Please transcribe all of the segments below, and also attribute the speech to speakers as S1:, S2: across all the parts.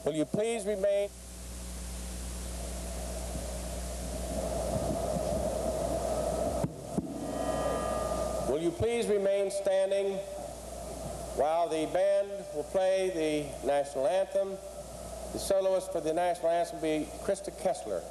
S1: Will you please remain? Will you please remain standing while the band will play the national anthem? The soloist for the national anthem will be Krista Kessler.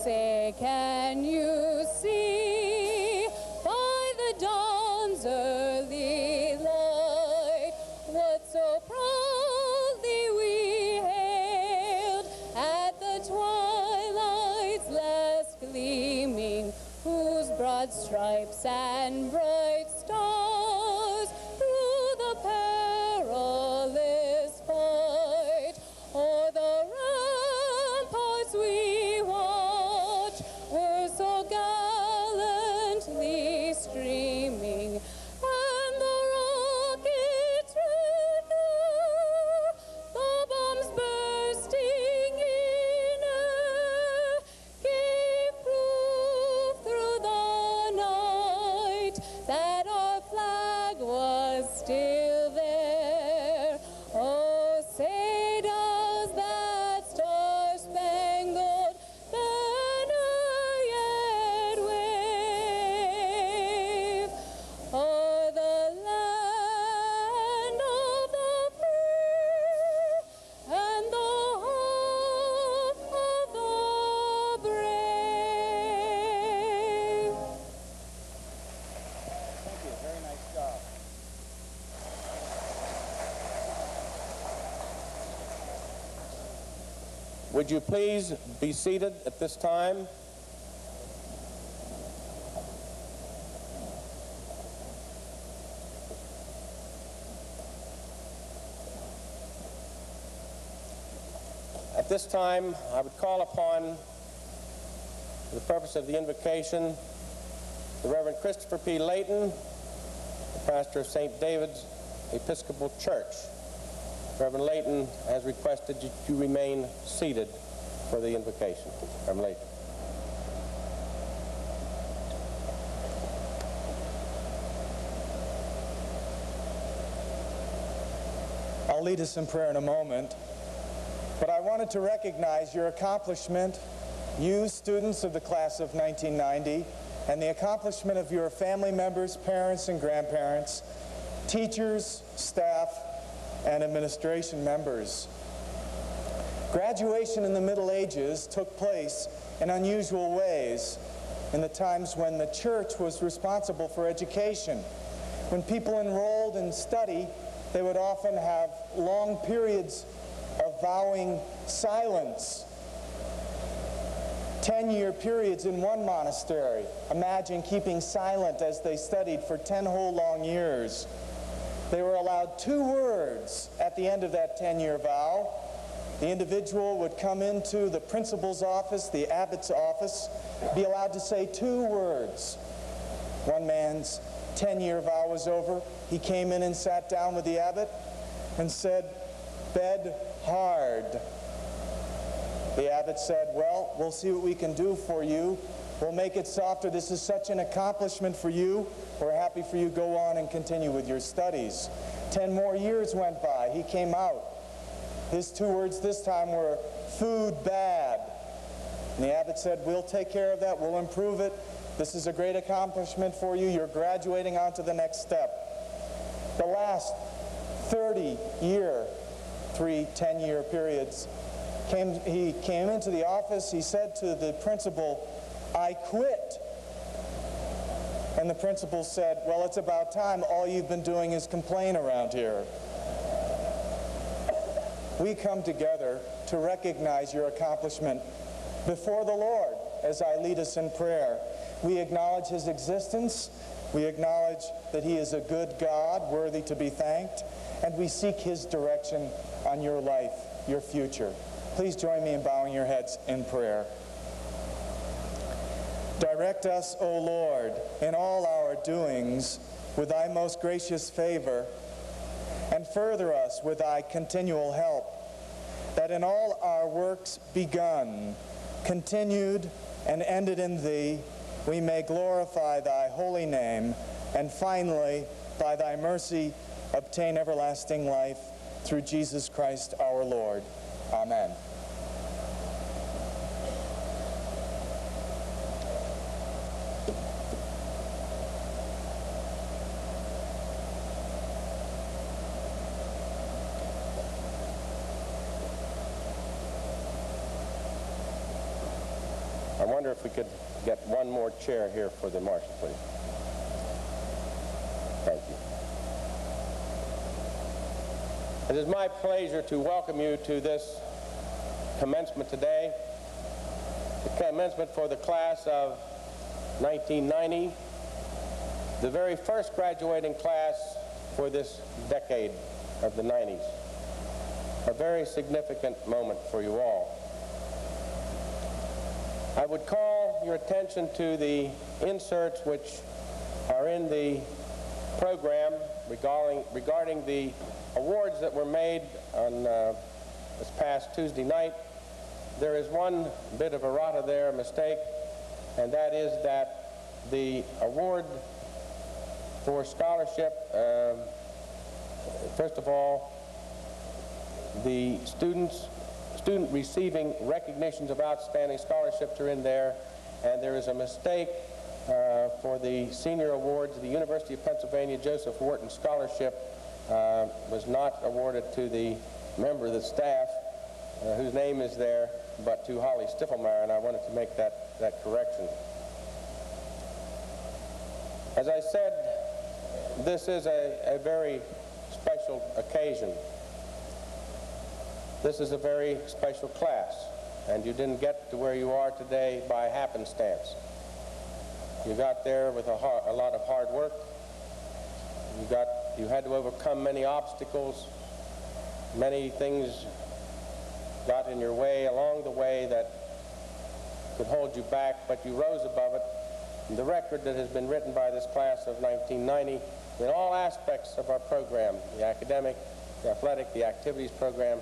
S2: Say, can you see by the dawn's early light what so proudly we hailed at the twilight's last gleaming, whose broad stripes and bright stars through the perilous fight o'er the ramparts we watch were so gallantly streaming, and the rockets red air, the bombs bursting in air, gave proof through the night that our flag was still there. Oh, say does that star-spangled banner yet wave o'er the land of the free and the home of the brave?
S3: Thank you. Very nice job.
S1: Would you please be seated at this time? At this time, I would call upon, for the purpose of the invocation, the Reverend Christopher P. Layton, the pastor of St. David's Episcopal Church. Reverend Layton has requested that you remain seated for the invocation. Reverend Layton.
S3: I'll lead us in prayer in a moment, but I wanted to recognize your accomplishment, you students of the class of 1990, and the accomplishment of your family members, parents and grandparents, teachers, staff, and administration members. Graduation in the Middle Ages took place in unusual ways in the times when the church was responsible for education. When people enrolled in study, they would often have long periods of vowing silence. 10-year periods in one monastery. Imagine keeping silent as they studied for 10 whole long years. They were allowed 2 words at the end of that 10-year vow. The individual would come into the principal's office, the abbot's office, be allowed to say 2 words. One man's 10-year vow was over. He came in and sat down with the abbot and said, "Bed hard." The abbot said, "Well, we'll see what we can do for you. We'll make it softer. This is such an accomplishment for you. We're happy for you. Go on and continue with your studies." 10 more years went by. He came out. His 2 words this time were, "Food bad." And the abbot said, "We'll take care of that. We'll improve it. This is a great accomplishment for you. You're graduating on to the next step." The last 30-year, 3 10-year periods, he came into the office. He said to the principal, "I quit." And the principal said, "Well, it's about time. All you've been doing is complain around here." We come together to recognize your accomplishment before the Lord as I lead us in prayer. We acknowledge His existence. We acknowledge that He is a good God, worthy to be thanked. And we seek His direction on your life, your future. Please join me in bowing your heads in prayer. Direct us, O Lord, in all our doings with thy most gracious favor, and further us with thy continual help, that in all our works begun, continued, and ended in thee, we may glorify thy holy name, and finally, by thy mercy, obtain everlasting life through Jesus Christ our Lord. Amen.
S1: I wonder if we could get one more chair here for the marshal, please. Thank you. It is my pleasure to welcome you to this commencement today, the commencement for the class of 1990, the very first graduating class for this decade of the 90s. A very significant moment for you all. I would call your attention to the inserts which are in the program regarding the awards that were made on this past Tuesday night. There is one bit of errata there, a mistake, and that is that the award for scholarship, first of all, the student receiving recognitions of outstanding scholarships are in there, and there is a mistake for the senior awards. The University of Pennsylvania Joseph Wharton Scholarship was not awarded to the member of the staff whose name is there, but to Holly Stiffelmeyer, and I wanted to make that correction. As I said, this is a very special occasion. This is a very special class, and you didn't get to where you are today by happenstance. You got there with a lot of hard work. You had to overcome many obstacles. Many things got in your way along the way that could hold you back, but you rose above it. And the record that has been written by this class of 1990 in all aspects of our program, the academic, the athletic, the activities program,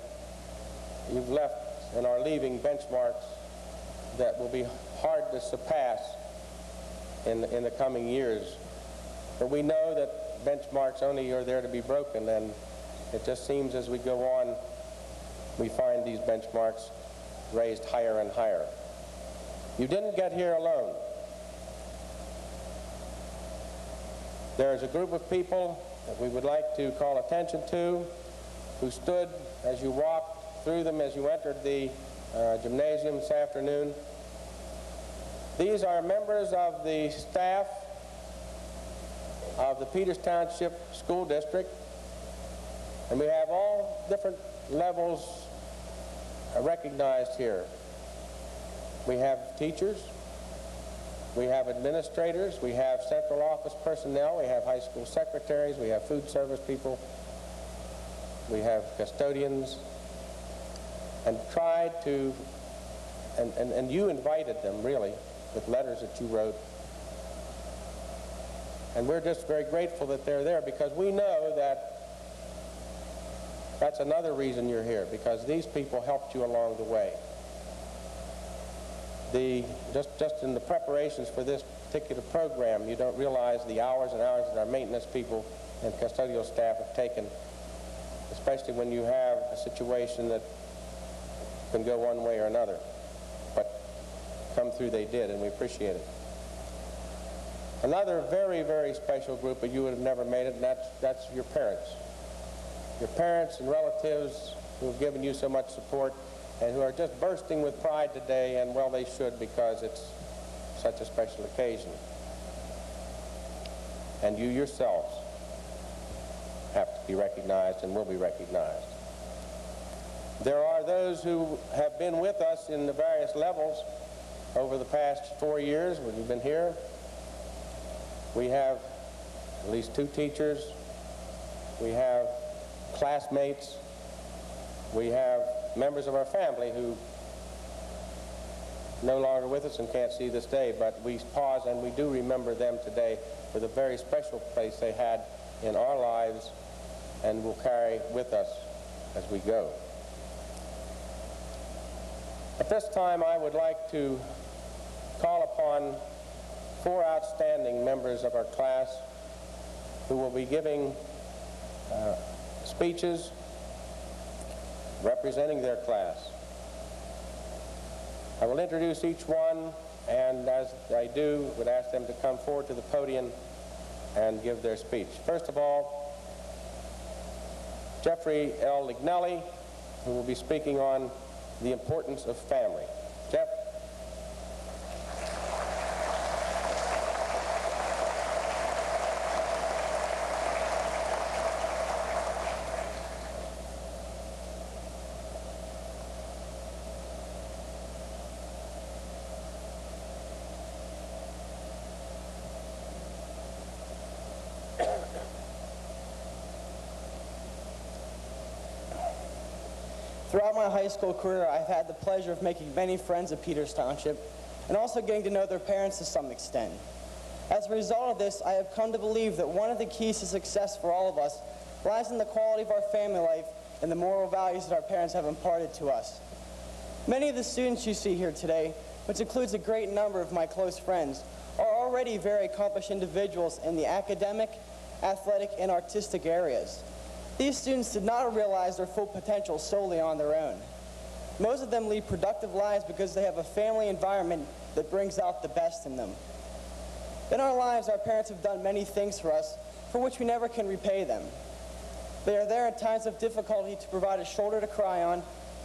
S1: you've left and are leaving benchmarks that will be hard to surpass in the coming years. But we know that benchmarks only are there to be broken, and it just seems as we go on, we find these benchmarks raised higher and higher. You didn't get here alone. There is a group of people that we would like to call attention to who stood as you walked through them as you entered the gymnasium this afternoon. These are members of the staff of the Peters Township School District, and we have all different levels recognized here. We have teachers, we have administrators, we have central office personnel, we have high school secretaries, we have food service people, we have custodians, and tried to, and you invited them, really, with letters that you wrote. And we're just very grateful that they're there, because we know that that's another reason you're here, because these people helped you along the way. Just in the preparations for this particular program, you don't realize the hours and hours that our maintenance people and custodial staff have taken, especially when you have a situation that can go one way or another. But come through they did, and we appreciate it. Another very, very special group, but you would have never made it, and that's your parents. Your parents and relatives who have given you so much support and who are just bursting with pride today, and well, they should, because it's such a special occasion. And you yourselves have to be recognized and will be recognized. There are those who have been with us in the various levels over the past 4 years when you've been here. We have at least 2 teachers. We have classmates. We have members of our family who no longer with us and can't see this day, but we pause and we do remember them today for the very special place they had in our lives and will carry with us as we go. At this time, I would like to call upon 4 outstanding members of our class who will be giving speeches representing their class. I will introduce each one, and as I do, would ask them to come forward to the podium and give their speech. First of all, Jeffrey L. Lignelli, who will be speaking on the importance of family. Jeff?
S4: Throughout my high school career, I've had the pleasure of making many friends at Peters Township and also getting to know their parents to some extent. As a result of this, I have come to believe that one of the keys to success for all of us lies in the quality of our family life and the moral values that our parents have imparted to us. Many of the students you see here today, which includes a great number of my close friends, are already very accomplished individuals in the academic, athletic, and artistic areas. These students did not realize their full potential solely on their own. Most of them lead productive lives because they have a family environment that brings out the best in them. In our lives, our parents have done many things for us for which we never can repay them. They are there in times of difficulty to provide a shoulder to cry on,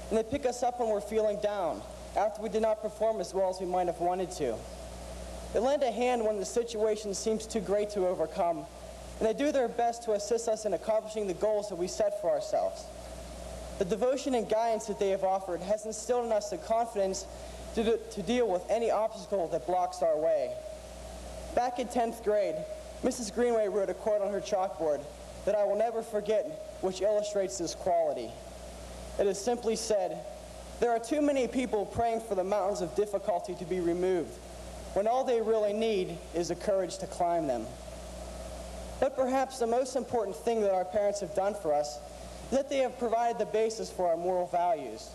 S4: and they pick us up when we're feeling down, after we did not perform as well as we might have wanted to. They lend a hand when the situation seems too great to overcome, and they do their best to assist us in accomplishing the goals that we set for ourselves. The devotion and guidance that they have offered has instilled in us the confidence to deal with any obstacle that blocks our way. Back in 10th grade, Mrs. Greenway wrote a quote on her chalkboard that I will never forget, which illustrates this quality. It is simply said, "There are too many people praying for the mountains of difficulty to be removed, when all they really need is the courage to climb them." But perhaps the most important thing that our parents have done for us is that they have provided the basis for our moral values.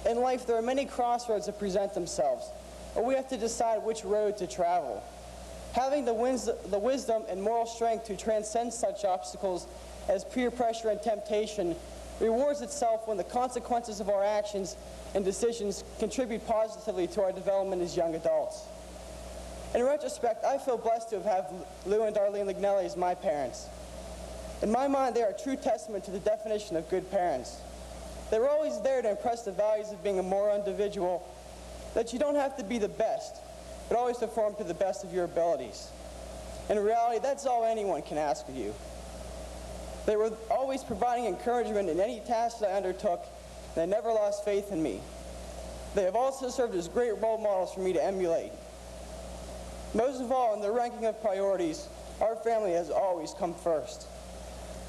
S4: In life, there are many crossroads that present themselves, but we have to decide which road to travel. Having the wisdom and moral strength to transcend such obstacles as peer pressure and temptation rewards itself when the consequences of our actions and decisions contribute positively to our development as young adults. In retrospect, I feel blessed to have had Lou and Darlene Lignelli as my parents. In my mind, they are a true testament to the definition of good parents. They were always there to impress the values of being a moral individual, that you don't have to be the best, but always perform to the best of your abilities. In reality, that's all anyone can ask of you. They were always providing encouragement in any task that I undertook, and they never lost faith in me. They have also served as great role models for me to emulate. Most of all, in the ranking of priorities, our family has always come first.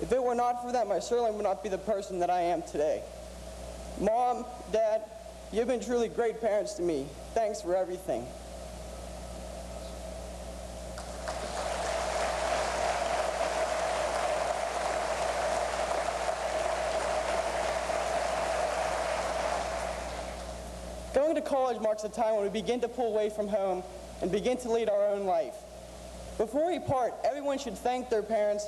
S4: If it were not for them, I certainly would not be the person that I am today. Mom, Dad, you've been truly great parents to me. Thanks for everything. Going to college marks a time when we begin to pull away from home and begin to lead our own life. Before we part, everyone should thank their parents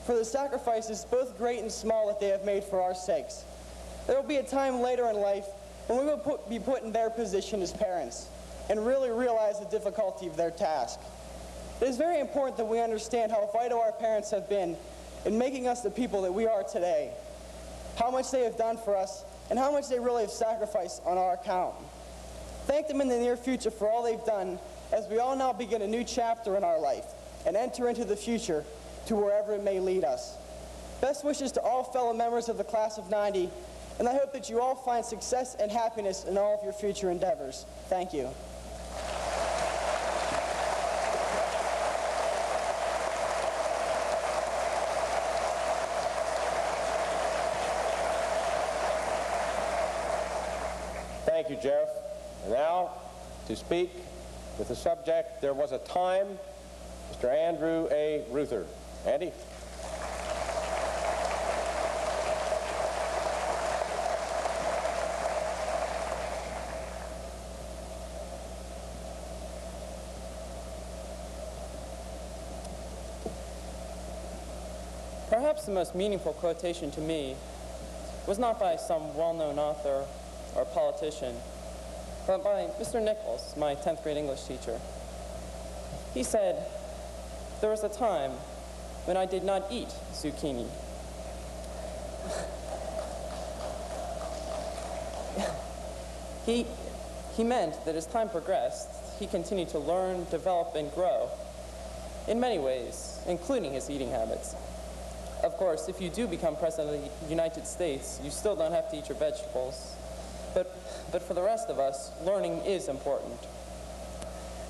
S4: for the sacrifices, both great and small, that they have made for our sakes. There will be a time later in life when we will be put in their position as parents and really realize the difficulty of their task. It is very important that we understand how vital our parents have been in making us the people that we are today, how much they have done for us, and how much they really have sacrificed on our account. Thank them in the near future for all they've done, as we all now begin a new chapter in our life and enter into the future to wherever it may lead us. Best wishes to all fellow members of the class of '90, and I hope that you all find success and happiness in all of your future endeavors. Thank you.
S1: Thank you, Jeff. And now, to speak with the subject, There Was a Time, Mr. Andrew A. Ruther. Andy?
S5: Perhaps the most meaningful quotation to me was not by some well-known author or politician, but by Mr. Nichols, my 10th grade English teacher. He said, "There was a time when I did not eat zucchini." He meant that as time progressed, he continued to learn, develop, and grow in many ways, including his eating habits. Of course, if you do become President of the United States, you still don't have to eat your vegetables. But for the rest of us, learning is important.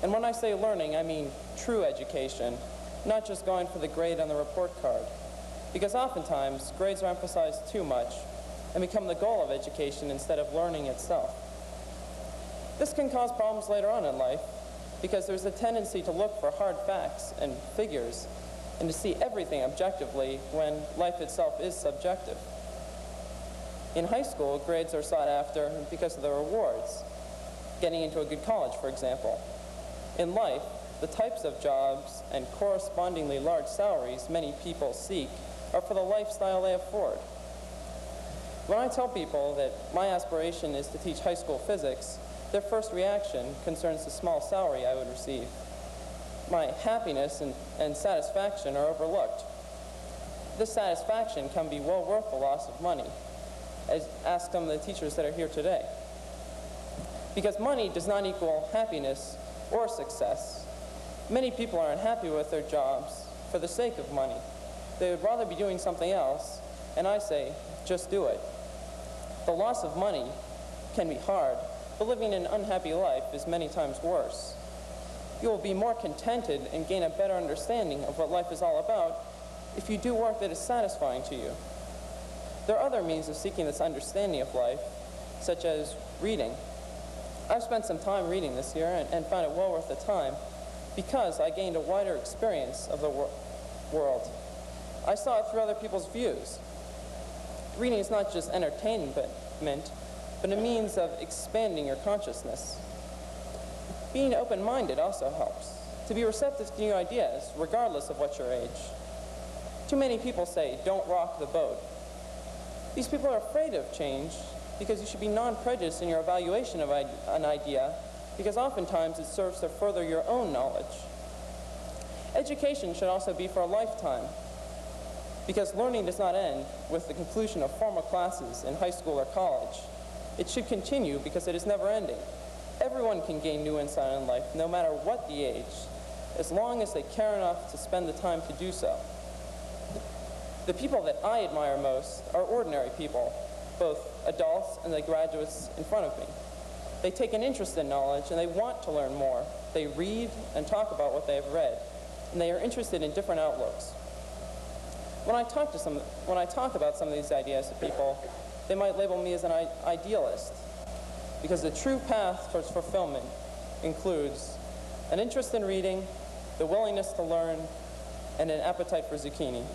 S5: And when I say learning, I mean true education, not just going for the grade on the report card. Because oftentimes, grades are emphasized too much and become the goal of education instead of learning itself. This can cause problems later on in life, because there's a tendency to look for hard facts and figures and to see everything objectively when life itself is subjective. In high school, grades are sought after because of the rewards, getting into a good college, for example. In life, the types of jobs and correspondingly large salaries many people seek are for the lifestyle they afford. When I tell people that my aspiration is to teach high school physics, their first reaction concerns the small salary I would receive. My happiness and satisfaction are overlooked. This satisfaction can be well worth the loss of money, as ask some of the teachers that are here today. Because money does not equal happiness or success. Many people are unhappy with their jobs for the sake of money. They would rather be doing something else, and I say, just do it. The loss of money can be hard, but living an unhappy life is many times worse. You will be more contented and gain a better understanding of what life is all about if you do work that is satisfying to you. There are other means of seeking this understanding of life, such as reading. I've spent some time reading this year and found it well worth the time because I gained a wider experience of the world. I saw it through other people's views. Reading is not just entertainment, but a means of expanding your consciousness. Being open-minded also helps. To be receptive to new ideas, regardless of what your age. Too many people say, don't rock the boat. These people are afraid of change because you should be non-prejudiced in your evaluation of an idea, because oftentimes it serves to further your own knowledge. Education should also be for a lifetime, because learning does not end with the conclusion of formal classes in high school or college. It should continue because it is never ending. Everyone can gain new insight in life, no matter what the age, as long as they care enough to spend the time to do so. The people that I admire most are ordinary people, both adults and the graduates in front of me. They take an interest in knowledge and they want to learn more. They read and talk about what they have read, and they are interested in different outlooks. When I talk about some of these ideas to people, they might label me as an idealist, because the true path towards fulfillment includes an interest in reading, the willingness to learn, and an appetite for zucchini.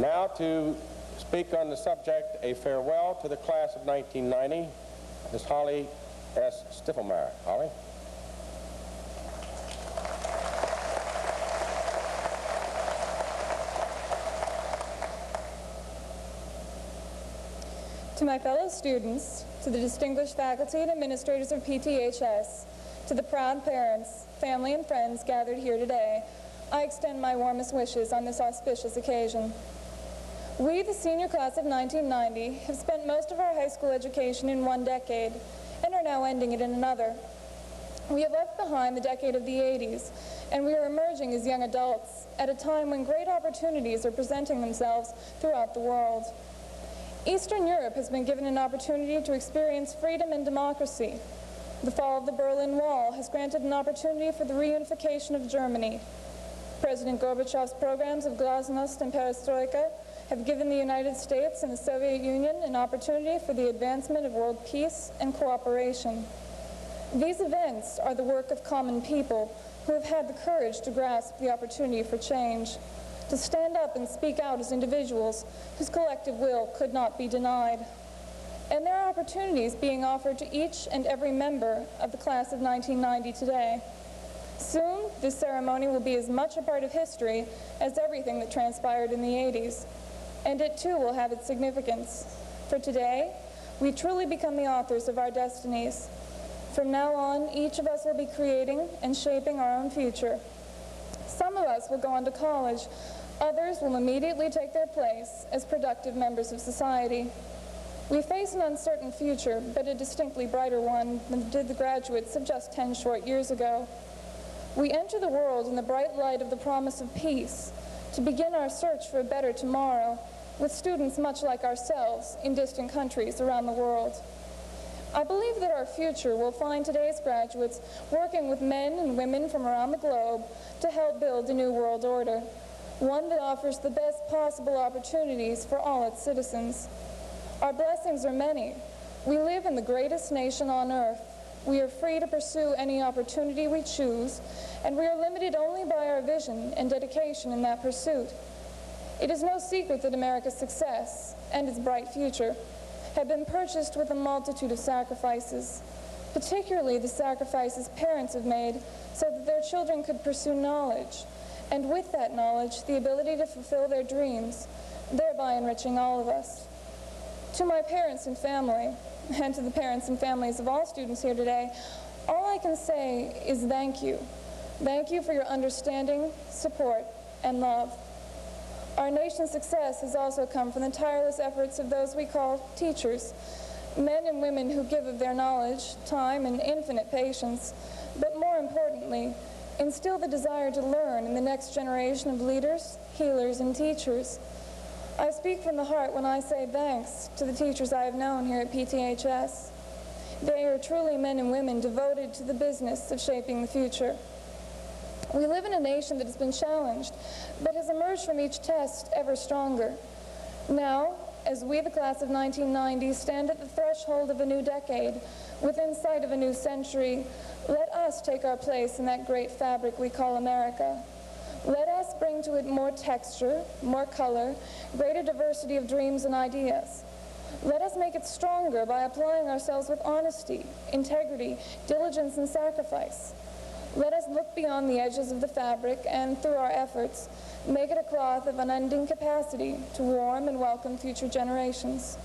S1: Now to speak on the subject, A Farewell to the Class of 1990, Ms. Holly S. Stiffelmeyer. Holly?
S2: To my fellow students, to the distinguished faculty and administrators of PTHS, to the proud parents, family, and friends gathered here today, I extend my warmest wishes on this auspicious occasion. We, the senior class of 1990, have spent most of our high school education in one decade and are now ending it in another. We have left behind the decade of the 80s, and we are emerging as young adults at a time when great opportunities are presenting themselves throughout the world. Eastern Europe has been given an opportunity to experience freedom and democracy. The fall of the Berlin Wall has granted an opportunity for the reunification of Germany. President Gorbachev's programs of glasnost and perestroika have given the United States and the Soviet Union an opportunity for the advancement of world peace and cooperation. These events are the work of common people who have had the courage to grasp the opportunity for change, to stand up and speak out as individuals whose collective will could not be denied. And there are opportunities being offered to each and every member of the class of 1990 today. Soon, this ceremony will be as much a part of history as everything that transpired in the 80s. And it too will have its significance. For today, we truly become the authors of our destinies. From now on, each of us will be creating and shaping our own future. Some of us will go on to college. Others will immediately take their place as productive members of society. We face an uncertain future, but a distinctly brighter one than did the graduates of just 10 short years ago. We enter the world in the bright light of the promise of peace, to begin our search for a better tomorrow, with students much like ourselves in distant countries around the world. I believe that our future will find today's graduates working with men and women from around the globe to help build a new world order, one that offers the best possible opportunities for all its citizens. Our blessings are many. We live in the greatest nation on earth. We are free to pursue any opportunity we choose, and we are limited only by our vision and dedication in that pursuit. It is no secret that America's success and its bright future have been purchased with a multitude of sacrifices, particularly the sacrifices parents have made so that their children could pursue knowledge, and with that knowledge, the ability to fulfill their dreams, thereby enriching all of us. To my parents and family, and to the parents and families of all students here today, all I can say is thank you. Thank you for your understanding, support, and love. Our nation's success has also come from the tireless efforts of those we call teachers, men and women who give of their knowledge, time, and infinite patience, but more importantly, instill the desire to learn in the next generation of leaders, healers, and teachers. I speak from the heart when I say thanks to the teachers I have known here at PTHS. They are truly men and women devoted to the business of shaping the future. We live in a nation that has been challenged, but has emerged from each test ever stronger. Now, as we, the class of 1990, stand at the threshold of a new decade, within sight of a new century, let us take our place in that great fabric we call America. Let us bring to it more texture, more color, greater diversity of dreams and ideas. Let us make it stronger by applying ourselves with honesty, integrity, diligence, and sacrifice. Let us look beyond the edges of the fabric and, through our efforts, make it a cloth of unending capacity to warm and welcome future generations.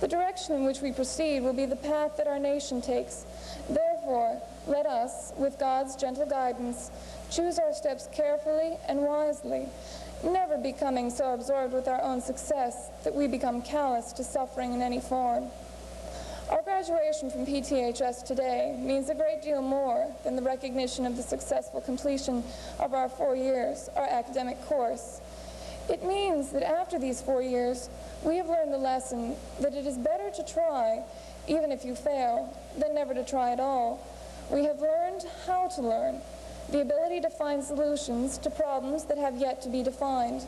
S2: The direction in which we proceed will be the path that our nation takes. Therefore, let us, with God's gentle guidance, choose our steps carefully and wisely, never becoming so absorbed with our own success that we become callous to suffering in any form. Our graduation from PTHS today means a great deal more than the recognition of the successful completion of our 4 years, our academic course. It means that after these 4 years, we have learned the lesson that it is better to try, even if you fail, than never to try at all. We have learned how to learn, the ability to find solutions to problems that have yet to be defined.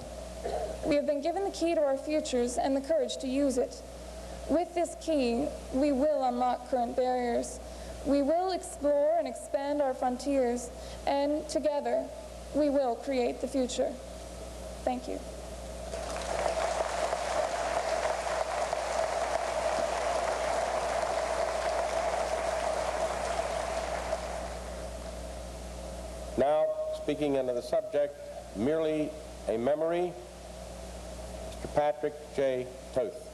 S2: We have been given the key to our futures and the courage to use it. With this key, we will unlock current barriers. We will explore and expand our frontiers, and together, we will create the future. Thank you.
S1: Now, speaking under the subject, Merely a Memory, Mr. Patrick J. Toth.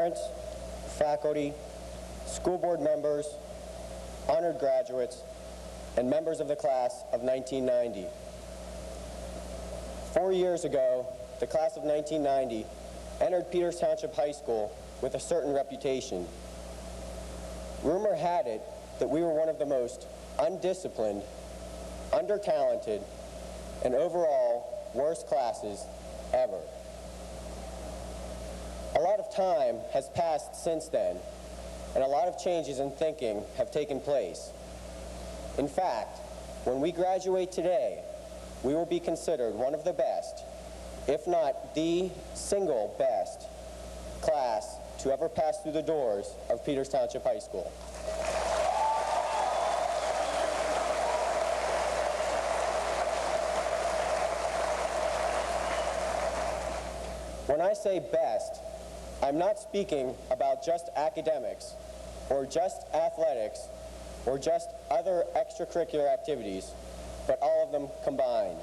S6: parents, faculty, school board members, honored graduates, and members of the class of 1990. 4 years ago, the class of 1990 entered Peters Township High School with a certain reputation. Rumor had it that we were one of the most undisciplined, under-talented, and overall worst classes ever. A lot of time has passed since then, and a lot of changes in thinking have taken place. In fact, when we graduate today, we will be considered one of the best, if not the single best, class to ever pass through the doors of Peters Township High School. When I say best, I'm not speaking about just academics, or just athletics, or just other extracurricular activities, but all of them combined.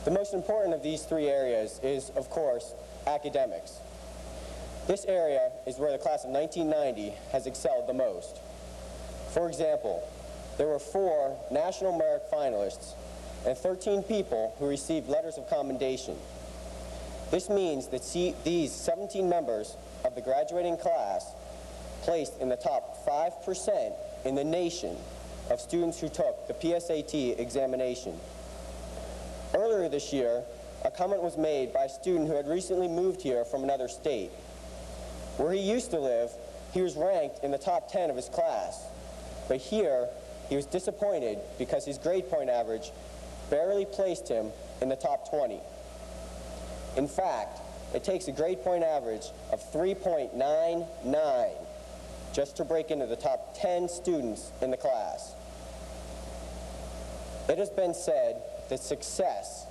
S6: The most important of these three areas is, of course, academics. This area is where the class of 1990 has excelled the most. For example, there were 4 National Merit finalists and 13 people who received letters of commendation. This means that these 17 members of the graduating class placed in the top 5% in the nation of students who took the PSAT examination. Earlier this year, a comment was made by a student who had recently moved here from another state. Where he used to live, he was ranked in the top 10 of his class, but here he was disappointed because his grade point average barely placed him in the top 20. In fact, it takes a grade point average of 3.99 just to break into the top 10 students in the class. It has been said that success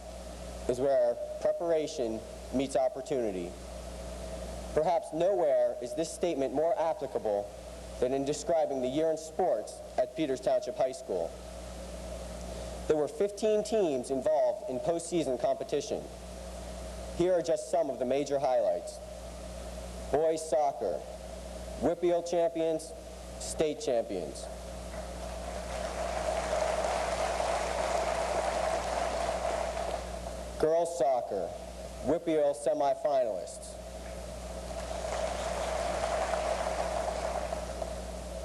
S6: is where preparation meets opportunity. Perhaps nowhere is this statement more applicable than in describing the year in sports at Peters Township High School. There were 15 teams involved in postseason competition. Here are just some of the major highlights. Boys soccer, Whitfield champions, state champions. Girls soccer, Whitfield semifinalists.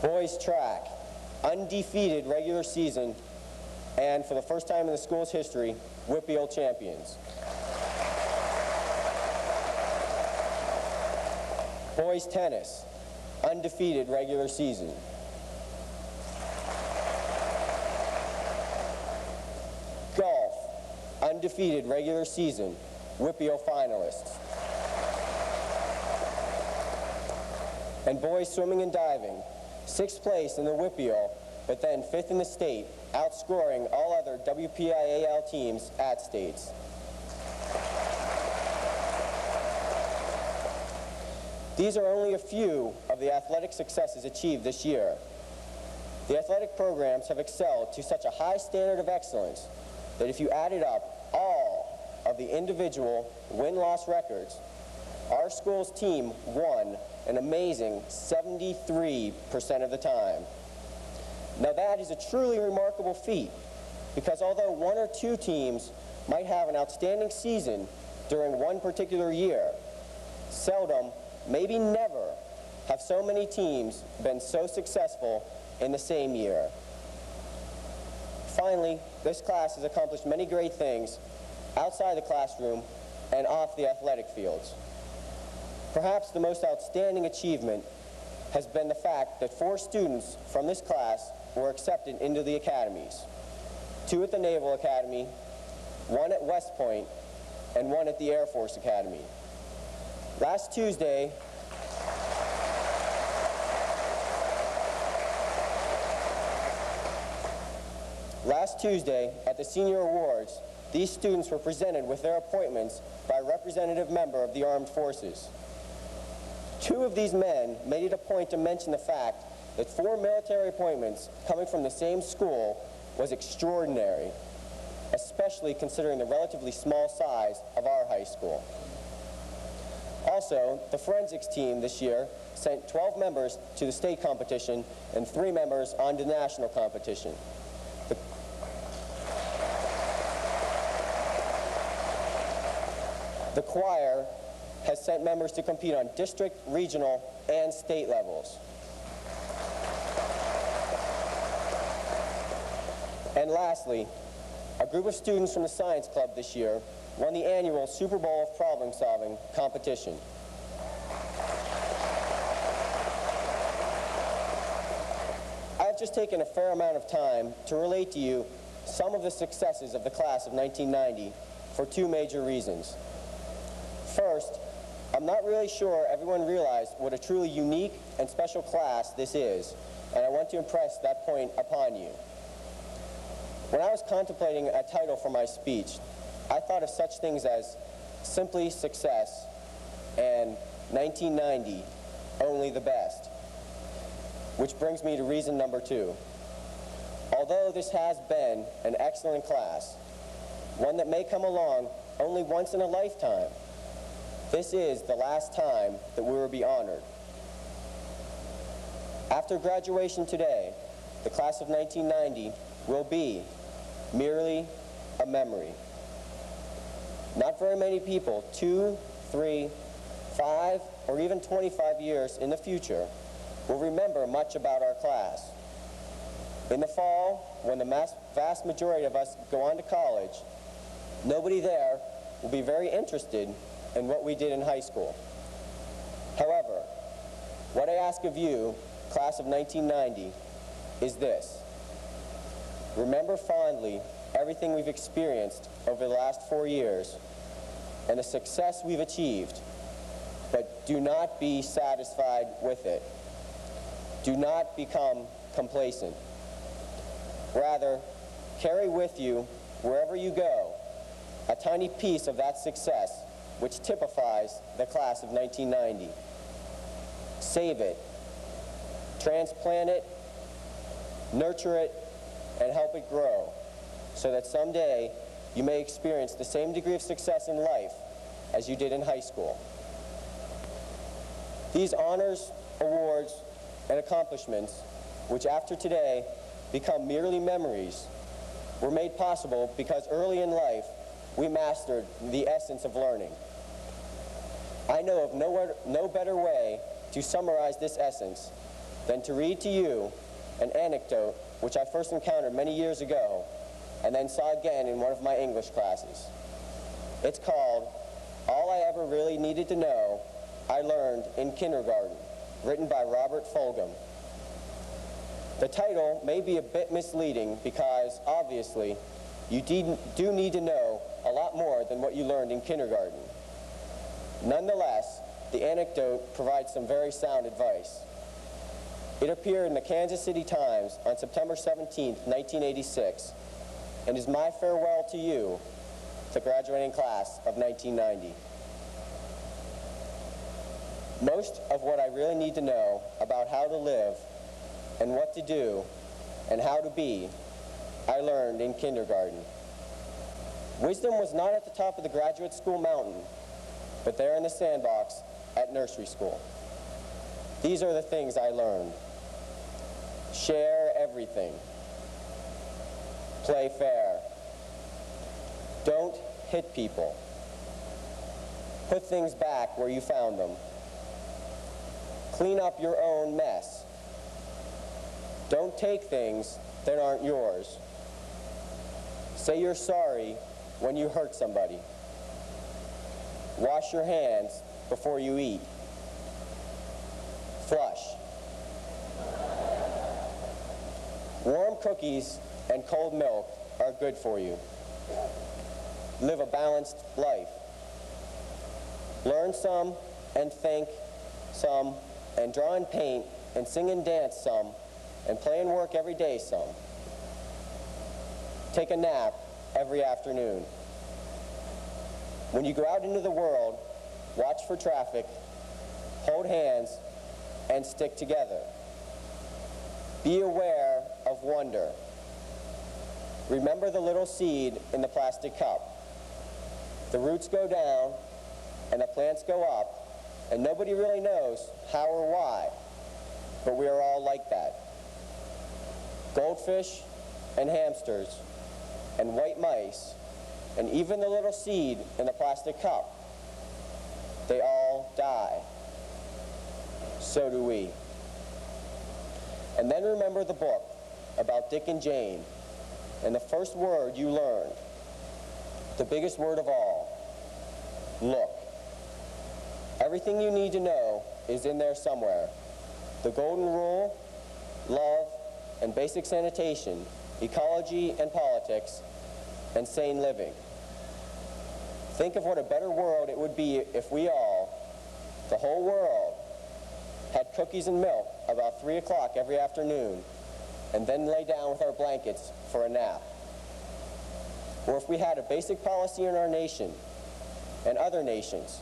S6: Boys track, undefeated regular season, and for the first time in the school's history, Whitfield champions. Boys tennis, undefeated regular season. Golf, undefeated regular season, Whitfield finalists. And boys swimming and diving, 6th place in the Whitfield, but then 5th in the state, outscoring all other WPIAL teams at states. These are only a few of the athletic successes achieved this year. The athletic programs have excelled to such a high standard of excellence that if you added up all of the individual win-loss records, our school's team won an amazing 73% of the time. Now that is a truly remarkable feat, because although 1 or 2 teams might have an outstanding season during one particular year, seldom, maybe never, have so many teams been so successful in the same year. Finally, this class has accomplished many great things outside the classroom and off the athletic fields. Perhaps the most outstanding achievement has been the fact that 4 students from this class were accepted into the academies. 2 at the Naval Academy, 1 at West Point, and 1 at the Air Force Academy. Last Tuesday, at the Senior Awards, these students were presented with their appointments by a representative member of the Armed Forces. 2 of these men made it a point to mention the fact that 4 military appointments coming from the same school was extraordinary, especially considering the relatively small size of our high school. Also, the forensics team this year sent 12 members to the state competition and 3 members on to the national competition. The choir has sent members to compete on district, regional, and state levels. And lastly, a group of students from the science club this year won the annual Super Bowl of Problem Solving competition. I've just taken a fair amount of time to relate to you some of the successes of the class of 1990 for 2 major reasons. First, I'm not really sure everyone realized what a truly unique and special class this is, and I want to impress that point upon you. When I was contemplating a title for my speech, I thought of such things as Simply Success and 1990, Only the Best. Which brings me to reason number 2. Although this has been an excellent class, one that may come along only once in a lifetime, this is the last time that we will be honored. After graduation today, the class of 1990 will be merely a memory. Not very many people, 2, 3, 5, or even 25 years in the future, will remember much about our class. In the fall, when the vast majority of us go on to college, nobody there will be very interested in what we did in high school. However, what I ask of you, class of 1990, is this. Remember fondly everything we've experienced over the last 4 years and the success we've achieved, but do not be satisfied with it. Do not become complacent. Rather, carry with you, wherever you go, a tiny piece of that success which typifies the class of 1990. Save it, transplant it, nurture it, and help it grow, so that someday you may experience the same degree of success in life as you did in high school. These honors, awards, and accomplishments, which after today become merely memories, were made possible because early in life we mastered the essence of learning. I know of no better way to summarize this essence than to read to you an anecdote which I first encountered many years ago and then saw again in one of my English classes. It's called All I Ever Really Needed to Know I Learned in Kindergarten, written by Robert Fulgham. The title may be a bit misleading because, obviously, you do need to know a lot more than what you learned in kindergarten. Nonetheless, the anecdote provides some very sound advice. It appeared in the Kansas City Times on September 17, 1986, and is my farewell to you, the graduating class of 1990. Most of what I really need to know about how to live and what to do and how to be, I learned in kindergarten. Wisdom was not at the top of the graduate school mountain, but there in the sandbox at nursery school. These are the things I learned. Share everything. Play fair. Don't hit people. Put things back where you found them. Clean up your own mess. Don't take things that aren't yours. Say you're sorry when you hurt somebody. Wash your hands before you eat. Flush. Warm cookies and cold milk are good for you. Live a balanced life. Learn some and think some, and draw and paint and sing and dance some, and play and work every day some. Take a nap every afternoon. When you go out into the world, watch for traffic, hold hands, and stick together. Be aware of wonder. Remember the little seed in the plastic cup. The roots go down, and the plants go up, and nobody really knows how or why, but we are all like that. Goldfish and hamsters and white mice and even the little seed in the plastic cup, they all die. So do we. And then remember the book about Dick and Jane, and the first word you learned, the biggest word of all, look. Everything you need to know is in there somewhere. The golden rule, love, and basic sanitation, ecology and politics, and sane living. Think of what a better world it would be if we all, the whole world, had cookies and milk about 3 o'clock every afternoon, and then lay down with our blankets for a nap. Or if we had a basic policy in our nation and other nations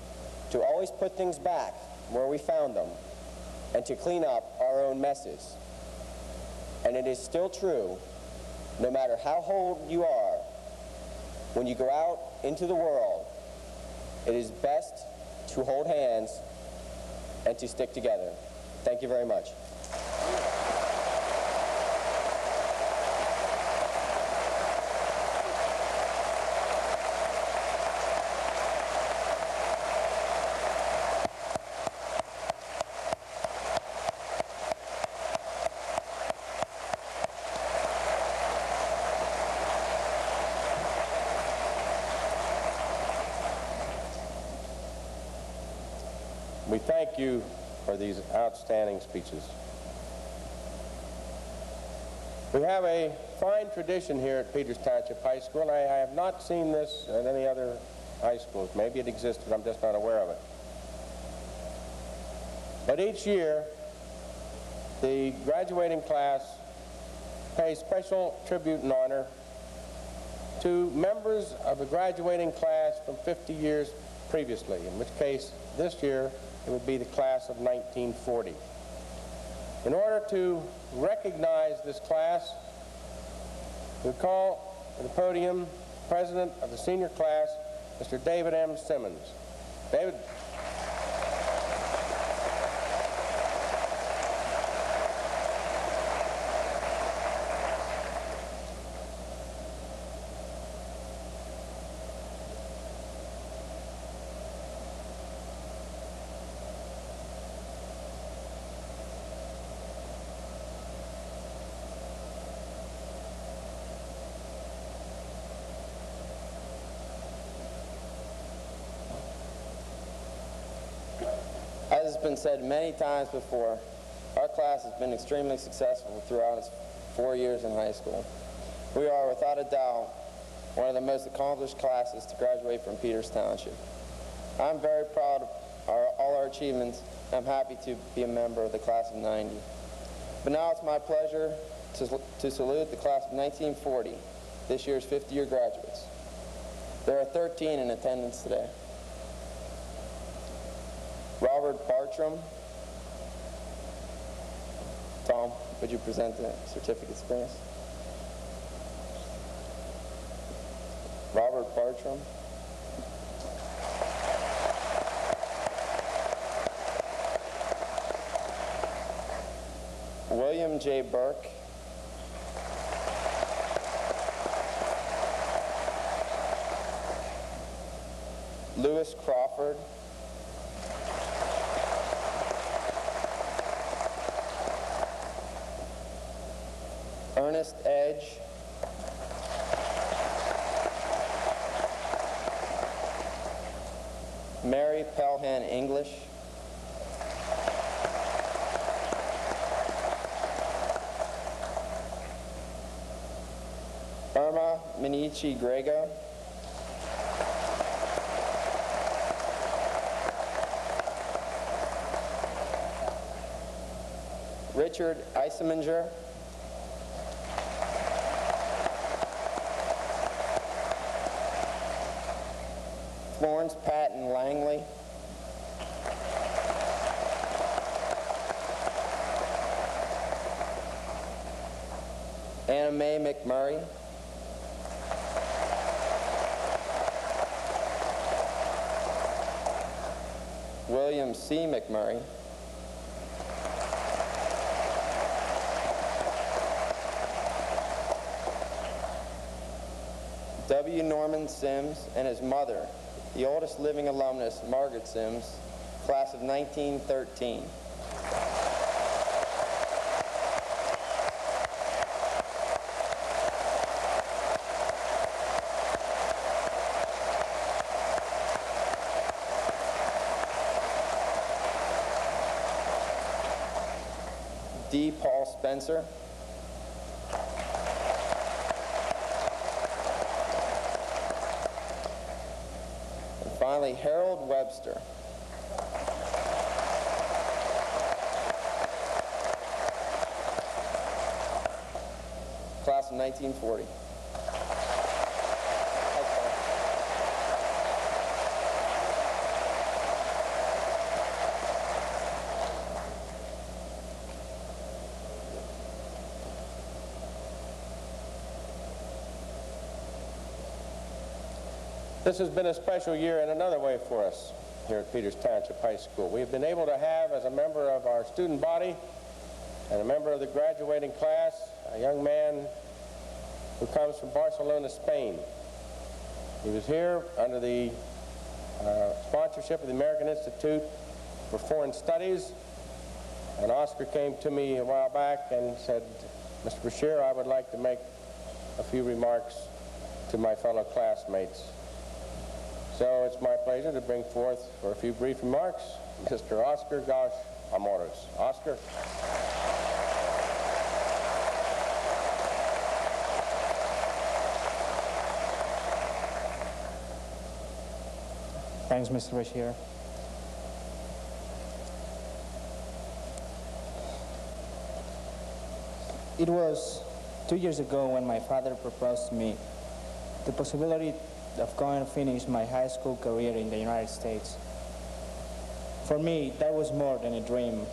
S6: to always put things back where we found them and to clean up our own messes. And it is still true, no matter how old you are, when you go out into the world, it is best to hold hands and to stick together. Thank you very much.
S1: We thank you for these outstanding speeches. We have a fine tradition here at Peters Township High School. I have not seen this at any other high schools. Maybe it existed, I'm just not aware of it. But each year, the graduating class pays special tribute and honor to members of the graduating class from 50 years previously, in which case this year it would be the class of 1940. In order to recognize this class, we call to the podium President of the senior class, Mr. David M. Simmons. David.
S7: As has been said many times before, our class has been extremely successful throughout its 4 years in high school. We are, without a doubt, one of the most accomplished classes to graduate from Peters Township. I'm very proud of all our achievements, and I'm happy to be a member of the class of '90. But now it's my pleasure to salute the class of 1940, this year's 50-year graduates. There are 13 in attendance today. Robert Bartram. Tom, would you present the certificates, please? Robert Bartram. William J. Burke. Lewis Crawford. Ernest Edge. Mary Pelhan English. Irma Minichi Grego. Richard Eiseminger. Florence Patton Langley. Anna Mae McMurray. William C. McMurray, W. Norman Sims and his mother, the oldest living alumnus, Margaret Sims, class of 1913. D. Paul Spencer, and finally Harold Webster. Class of 1940.
S1: This has been a special year in another way for us here at Peters Township High School. We've been able to have, as a member of our student body and a member of the graduating class, a young man who comes from Barcelona, Spain. He was here under the sponsorship of the American Institute for Foreign Studies, and Oscar came to me a while back and said, "Mr. Bashir, I would like to make a few remarks to my fellow classmates." So it's my pleasure to bring forth for a few brief remarks Mr. Oscar Gosh Amores. Oscar.
S8: Thanks, Mr. Bashir. It was 2 years ago when my father proposed to me the possibility of going to finish my high school career in the United States. For me, that was more than a dream.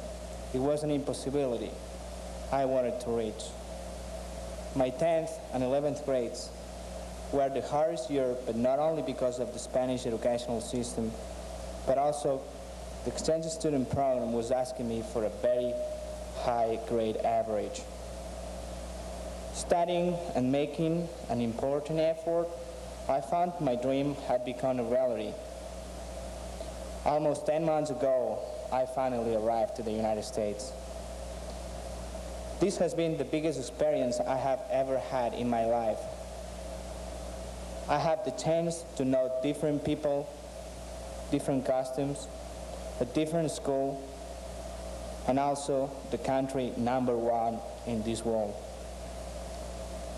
S8: It was an impossibility I wanted to reach. My 10th and 11th grades were the hardest year, but not only because of the Spanish educational system, but also the exchange student program was asking me for a very high grade average. Studying and making an important effort, I found my dream had become a reality. Almost 10 months ago, I finally arrived to the United States. This has been the biggest experience I have ever had in my life. I had the chance to know different people, different customs, a different school, and also the country #1 in this world.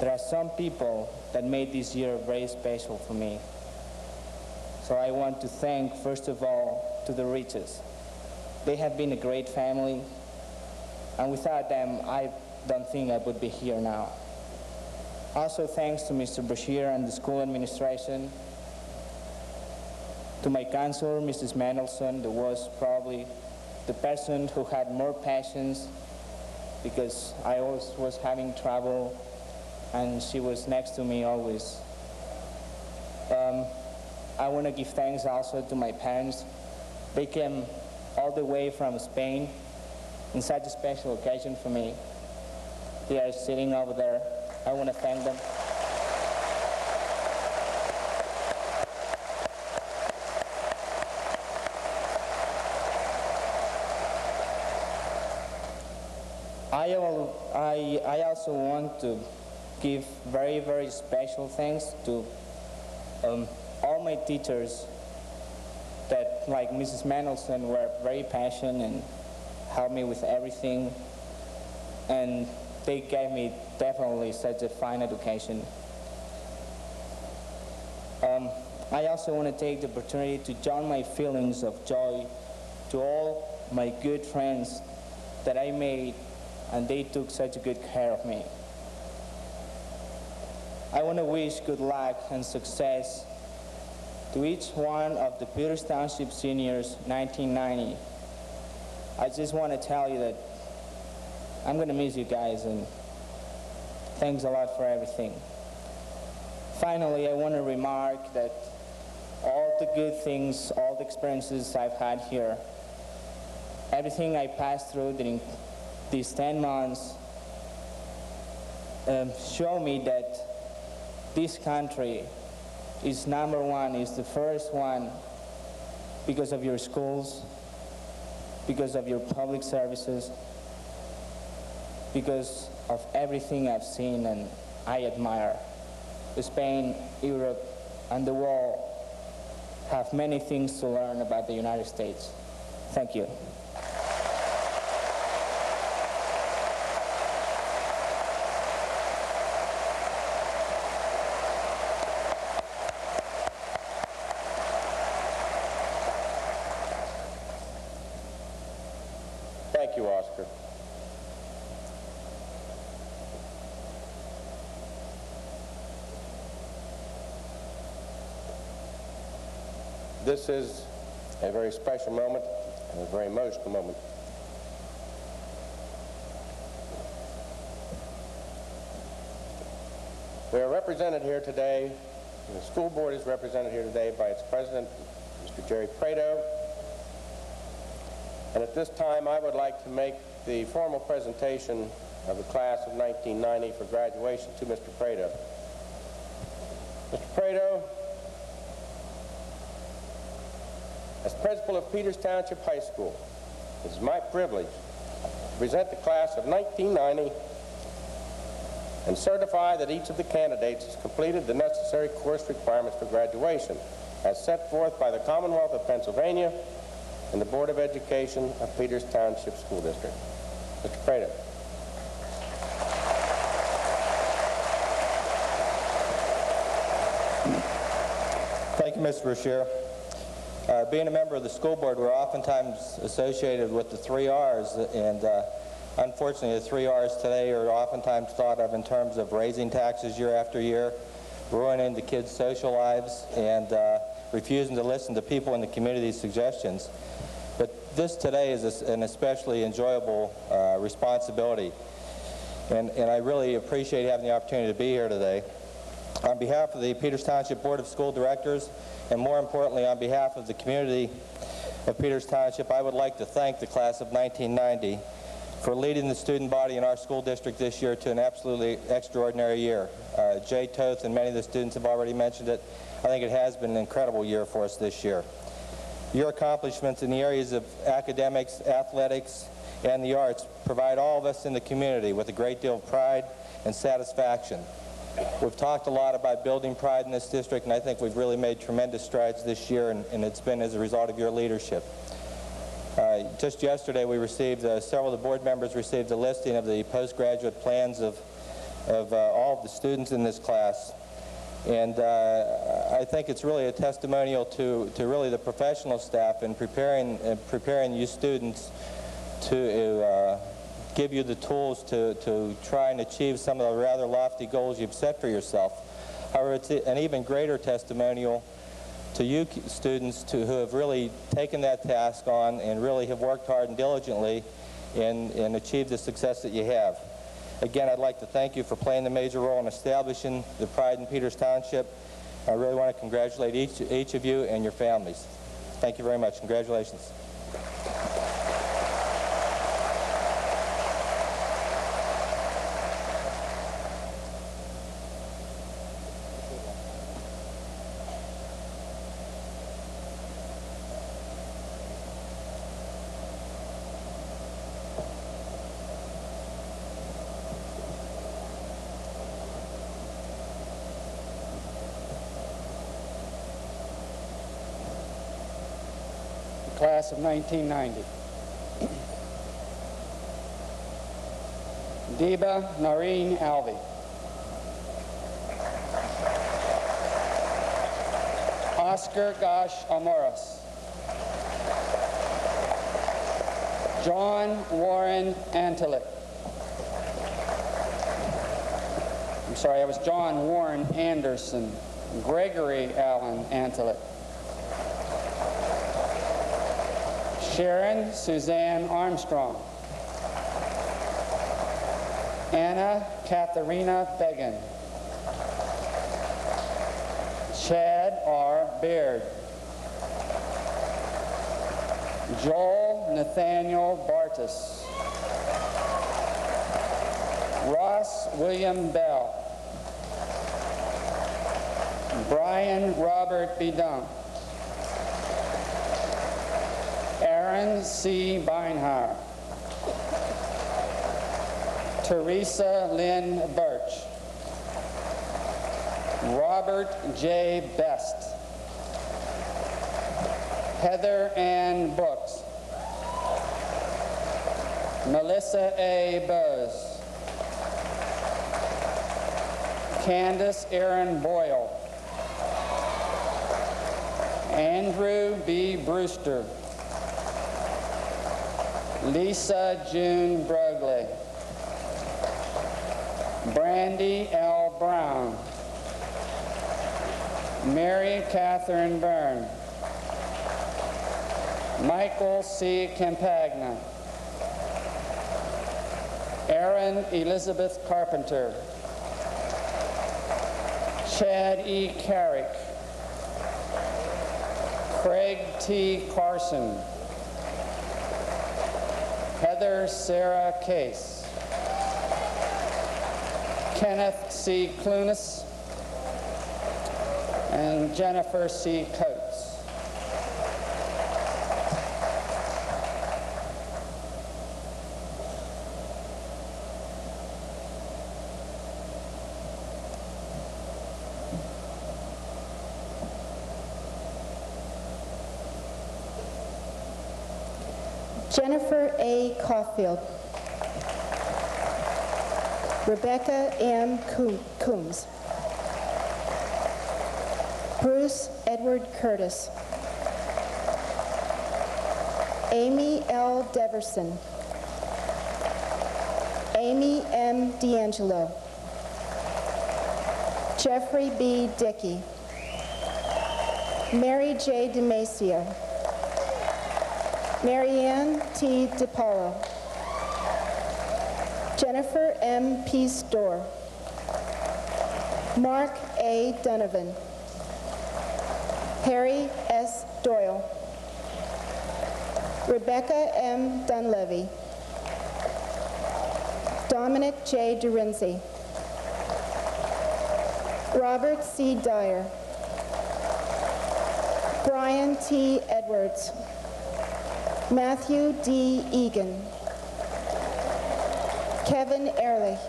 S8: There are some people that made this year very special for me. So I want to thank, first of all, to the Riches. They have been a great family, and without them, I don't think I would be here now. Also, thanks to Mr. Bashir and the school administration, to my counselor, Mrs. Mendelson, that was probably the person who had more patience because I always was having trouble, and she was next to me always. I want to give thanks also to my parents. They came all the way from Spain in such a special occasion for me. They are sitting over there. I want to thank them. I also want to give very, very special thanks to all my teachers that, like Mrs. Mendelson, were very passionate and helped me with everything. And they gave me definitely such a fine education. I also want to take the opportunity to join my feelings of joy to all my good friends that I made, and they took such good care of me. I want to wish good luck and success to each one of the Peters Township seniors 1990. I just want to tell you that I'm going to miss you guys, and thanks a lot for everything. Finally, I want to remark that all the good things, all the experiences I've had here, everything I passed through during these 10 months show me that this country is number one, is the first one because of your schools, because of your public services, because of everything I've seen and I admire. Spain, Europe, and the world have many things to learn about the United States. Thank you.
S1: Thank you, Oscar. This is a very special moment and a very emotional moment. We are represented here today, and the school board is represented here today by its president, Mr. Jerry Prado. And at this time, I would like to make the formal presentation of the class of 1990 for graduation to Mr. Prado. Mr. Prado, as principal of Peters Township High School, it is my privilege to present the class of 1990 and certify that each of the candidates has completed the necessary course requirements for graduation as set forth by the Commonwealth of Pennsylvania and the Board of Education of Peters Township School District. Mr. Prado.
S9: Thank you, Mr. Brashear. Being a member of the school board, we're oftentimes associated with the 3 R's, and unfortunately the 3 R's today are oftentimes thought of in terms of raising taxes year after year, ruining the kids' social lives, and refusing to listen to people in the community's suggestions. But this today is an especially enjoyable responsibility, and I really appreciate having the opportunity to be here today. On behalf of the Peters Township Board of School Directors, and more importantly on behalf of the community of Peters Township, I would like to thank the class of 1990 for leading the student body in our school district this year to an absolutely extraordinary year. Jay Toth and many of the students have already mentioned it. I think it has been an incredible year for us this year. Your accomplishments in the areas of academics, athletics, and the arts provide all of us in the community with a great deal of pride and satisfaction. We've talked a lot about building pride in this district, and I think we've really made tremendous strides this year, and it's been as a result of your leadership. Just yesterday we received, several of the board members received a listing of the postgraduate plans of all of the students in this class. And I think it's really a testimonial to really the professional staff in preparing you students to give you the tools to try and achieve some of the rather lofty goals you've set for yourself. However, it's an even greater testimonial to you students who have really taken that task on and really have worked hard and diligently and achieved the success that you have. Again, I'd like to thank you for playing the major role in establishing the pride in Peters Township. I really want to congratulate each of you and your families. Thank you very much. Congratulations.
S10: Class of 1990. Deba Nareen Alvey. Oscar Gosh Amoros. John Warren Antelik. I'm sorry, I was John Warren Anderson. Gregory Allen Antelik. Sharon Suzanne Armstrong. Anna Katharina Began. Chad R. Beard. Joel Nathaniel Bartis. Ross William Bell. Brian Robert Bedunk. Aaron C. Beinhardt. Teresa Lynn Birch. Robert J. Best. Heather Ann Brooks. Melissa A. Bose. Candace Aaron Boyle. Andrew B. Brewster. Lisa June Brogley. Brandy L. Brown. Mary Catherine Byrne. Michael C. Campagna. Erin Elizabeth Carpenter. Chad E. Carrick. Craig T. Carson. Heather Sarah Case. Kenneth C. Clunas. And Jennifer C. Coates.
S11: Jennifer A. Caulfield. Rebecca M. Coombs. Bruce Edward Curtis. Amy L. Deverson. Amy M. D'Angelo. Jeffrey B. Dickey. Mary J. DeMacio. Marianne T. DiPaolo. Jennifer M. P. Storr. Mark A. Donovan. Harry S. Doyle. Rebecca M. Dunlevy. Dominic J. Durenzi. Robert C. Dyer. Brian T. Edwards. Matthew D. Egan. Kevin Ehrlich.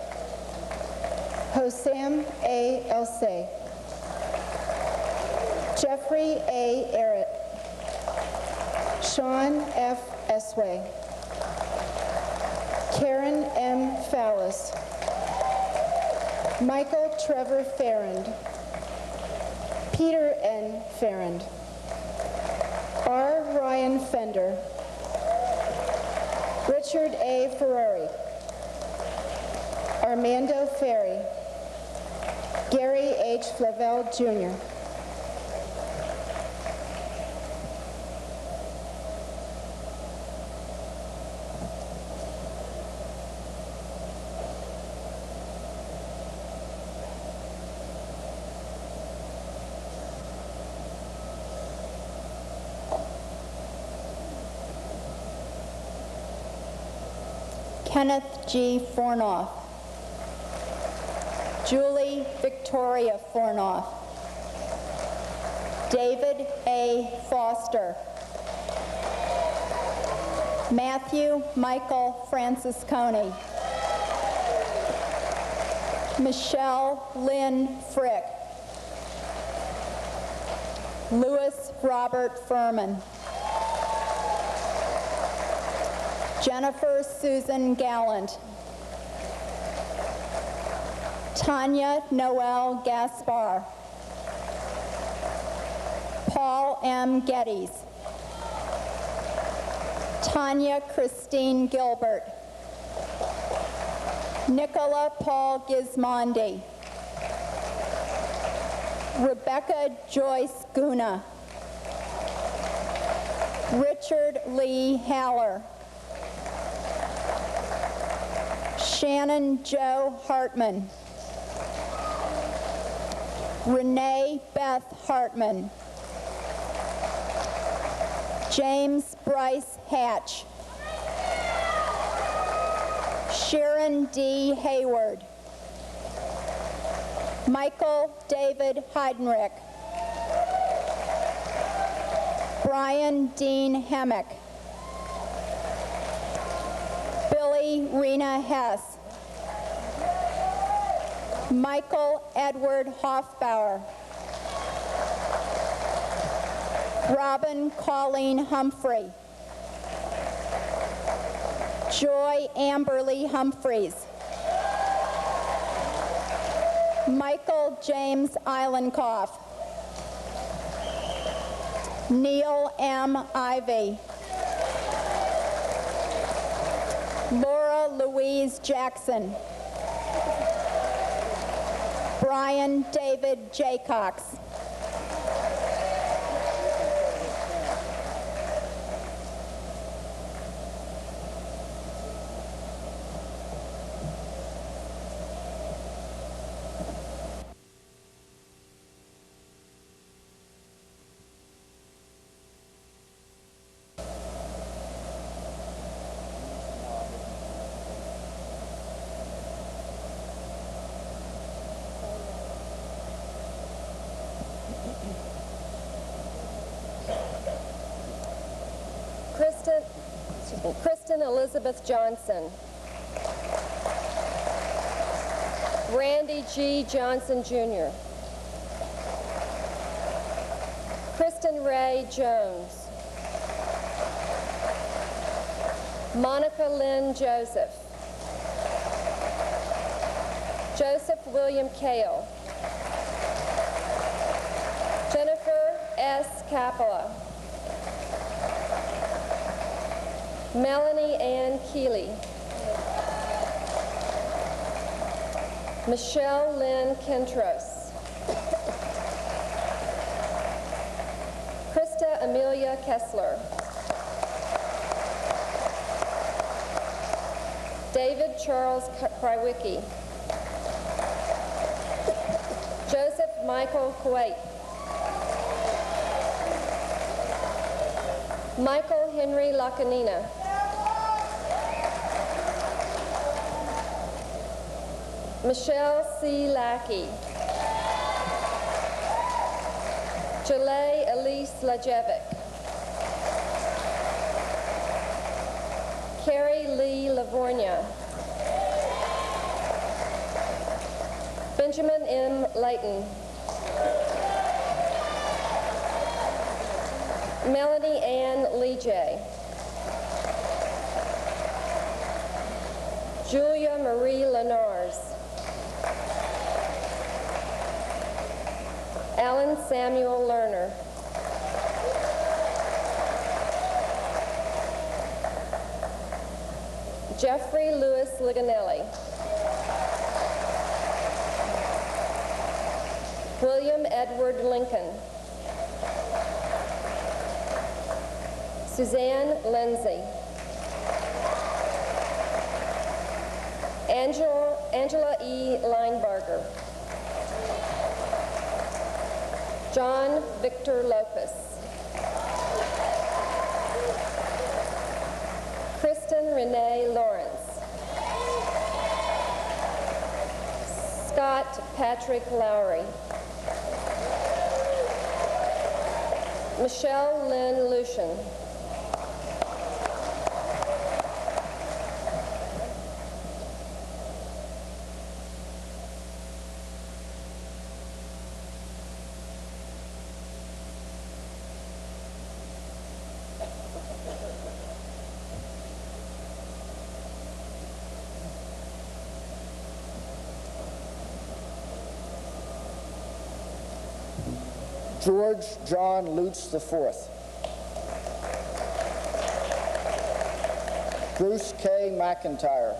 S11: Hosam A. Elsay. Jeffrey A. Errett. Sean F. Esway. Karen M. Fallis. Michael Trevor Farrand. Peter N. Farrand. R. Ryan Fender. Richard A. Ferrari. Armando Ferry. Gary H. Flavel, Jr.
S12: Kenneth G. Fornoff. Julie Victoria Fornoff. David A. Foster. Matthew Michael Francisconi. Michelle Lynn Frick. Louis Robert Furman. Jennifer Susan Gallant. Tanya Noel Gaspar. Paul M. Geddes. Tanya Christine Gilbert. Nicola Paul Gismondi. Rebecca Joyce Guna. Richard Lee Haller. Shannon Joe Hartman. Renee Beth Hartman. James Bryce Hatch. Sharon D. Hayward. Michael David Heidenreich. Brian Dean Hemmick. Billy Rena Hess. Michael Edward Hoffbauer. Robin Colleen Humphrey. Joy Amberly Humphreys. Michael James Eilenkoff. Neil M. Ivey. Laura Louise Jackson. Brian David Jaycox.
S13: Kristen Elizabeth Johnson. Randy G. Johnson, Jr. Kristen Ray Jones. Monica Lynn Joseph. Joseph William Kale. Jennifer S. Capola. Melanie Ann Keeley. Michelle Lynn Kentros. Krista Amelia Kessler. David Charles Krywicki. Joseph Michael Kuwait. Michael Henry Lacanina. Michelle C. Lackey. Jalay Elise Lajevic. Carrie Lee Lavornia. Benjamin M. Layton. Melanie Ann Lee-J. Julia Marie Lenars. Alan Samuel Lerner. Jeffrey Louis Ligonelli. William Edward Lincoln. Suzanne Lindsay. Angela E. Linebarger. John Victor Lopez. Kristen Renee Lawrence. Scott Patrick Lowry. Michelle Lynn Lucian.
S14: George John Lutz IV. Bruce K. McIntyre.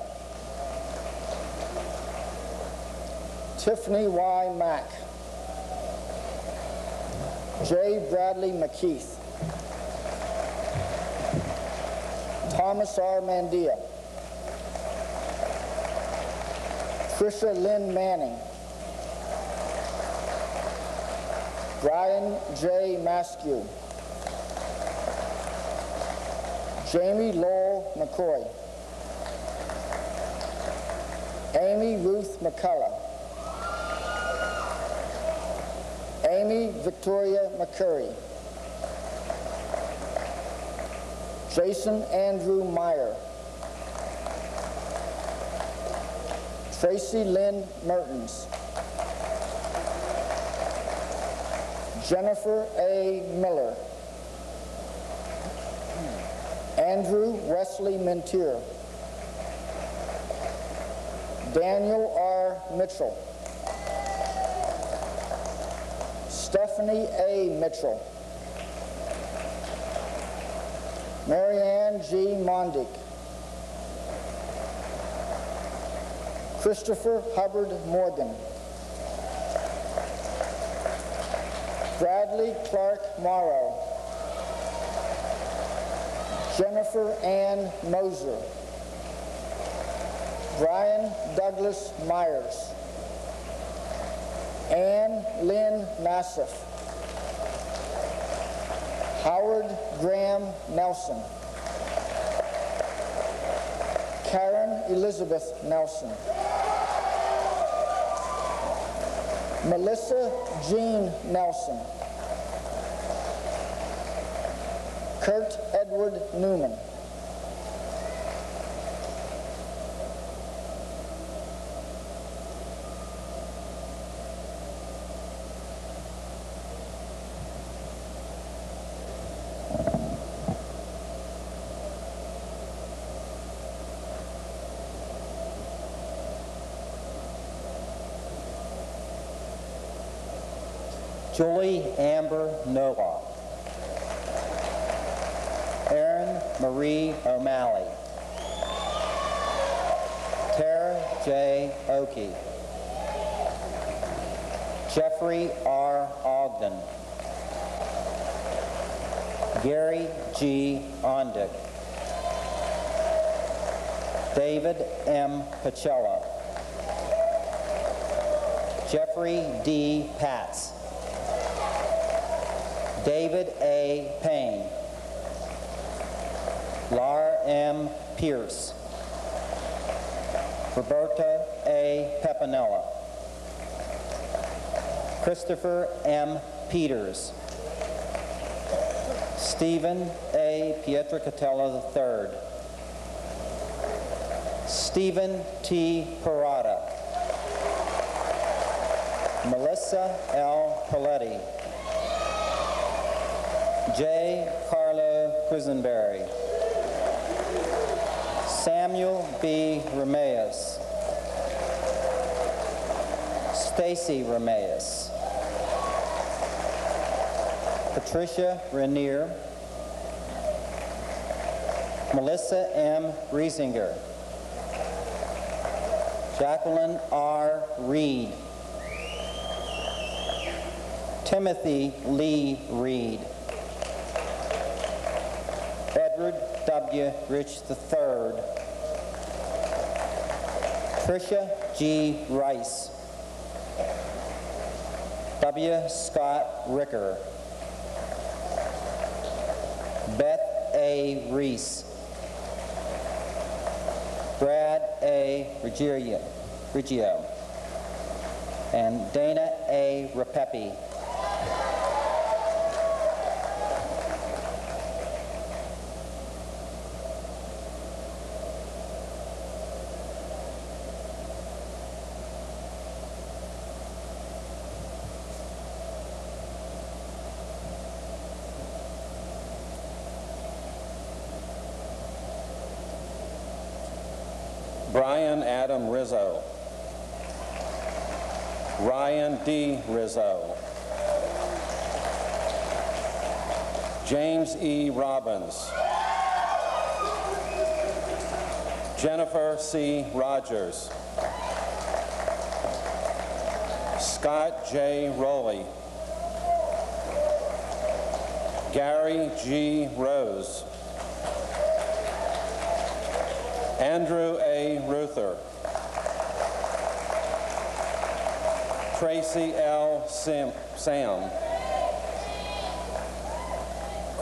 S14: Tiffany Y. Mack. J. Bradley McKeith. Thomas R. Mandia. Trisha Lynn Manning. Brian J. Maskew, Jamie Lowell McCoy, Amy Ruth McCullough, Amy Victoria McCurry, Jason Andrew Meyer, Tracy Lynn Mertens, Jennifer A. Miller, Andrew Wesley Mintier, Daniel R. Mitchell, Stephanie A. Mitchell, Marianne G. Mondick, Christopher Hubbard Morgan, Bradley Clark Morrow, Jennifer Ann Moser, Brian Douglas Myers, Ann Lynn Nassif, Howard Graham Nelson, Karen Elizabeth Nelson, Melissa Jean Nelson, Kurt Edward Newman,
S8: Julie Amber Noah, Erin Marie O'Malley, Tara J. Oakey, Jeffrey R. Ogden, Gary G. Ondick, David M. Pacella, Jeffrey D. Patz, David A. Payne, Laura M. Pierce, Roberta A. Pepinella, Christopher M. Peters, Stephen A. Pietrocatella III, Stephen T. Parada, Melissa L. Paletti, J. Carlo Quisenberry, Samuel B. Rameus, Stacy Rameus, Patricia Rainier, Melissa M. Riesinger, Jacqueline R. Reed, Timothy Lee Reed, Edward W. Rich III, Tricia G. Rice, W. Scott Ricker, Beth A. Reese, Brad A. Riggio, and Dana A. Rapepi.
S1: Brian Adam Rizzo, Ryan D. Rizzo, James E. Robbins, Jennifer C. Rogers, Scott J. Rowley, Gary G. Rose, Andrew A. Ruther, Tracy L. Sam,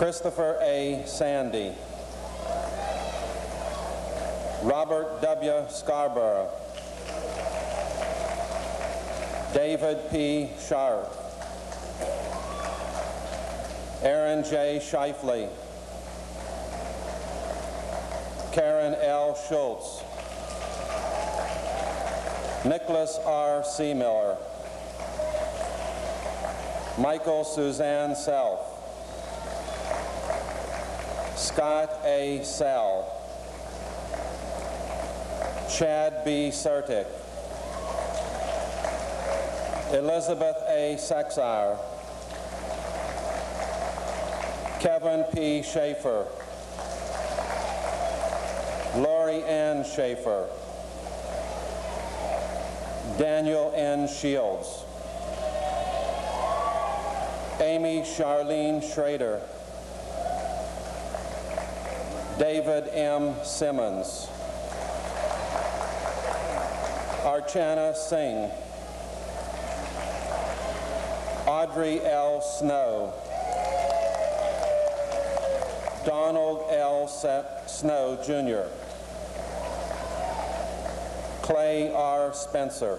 S1: Christopher A. Sandy, Robert W. Scarborough, David P. Sharp, Aaron J. Shifley, Karen L. Schultz, Nicholas R. Seamiller, Michael Suzanne Self, Scott A. Sell, Chad B. Sertic, Elizabeth A. Sexar, Kevin P. Schaefer, Lori Ann Schaefer, Daniel N. Shields, Amy Charlene Schrader, David M. Simmons, Archana Singh, Audrey L. Snow, Donald L. Snow, Jr., Clay R. Spencer,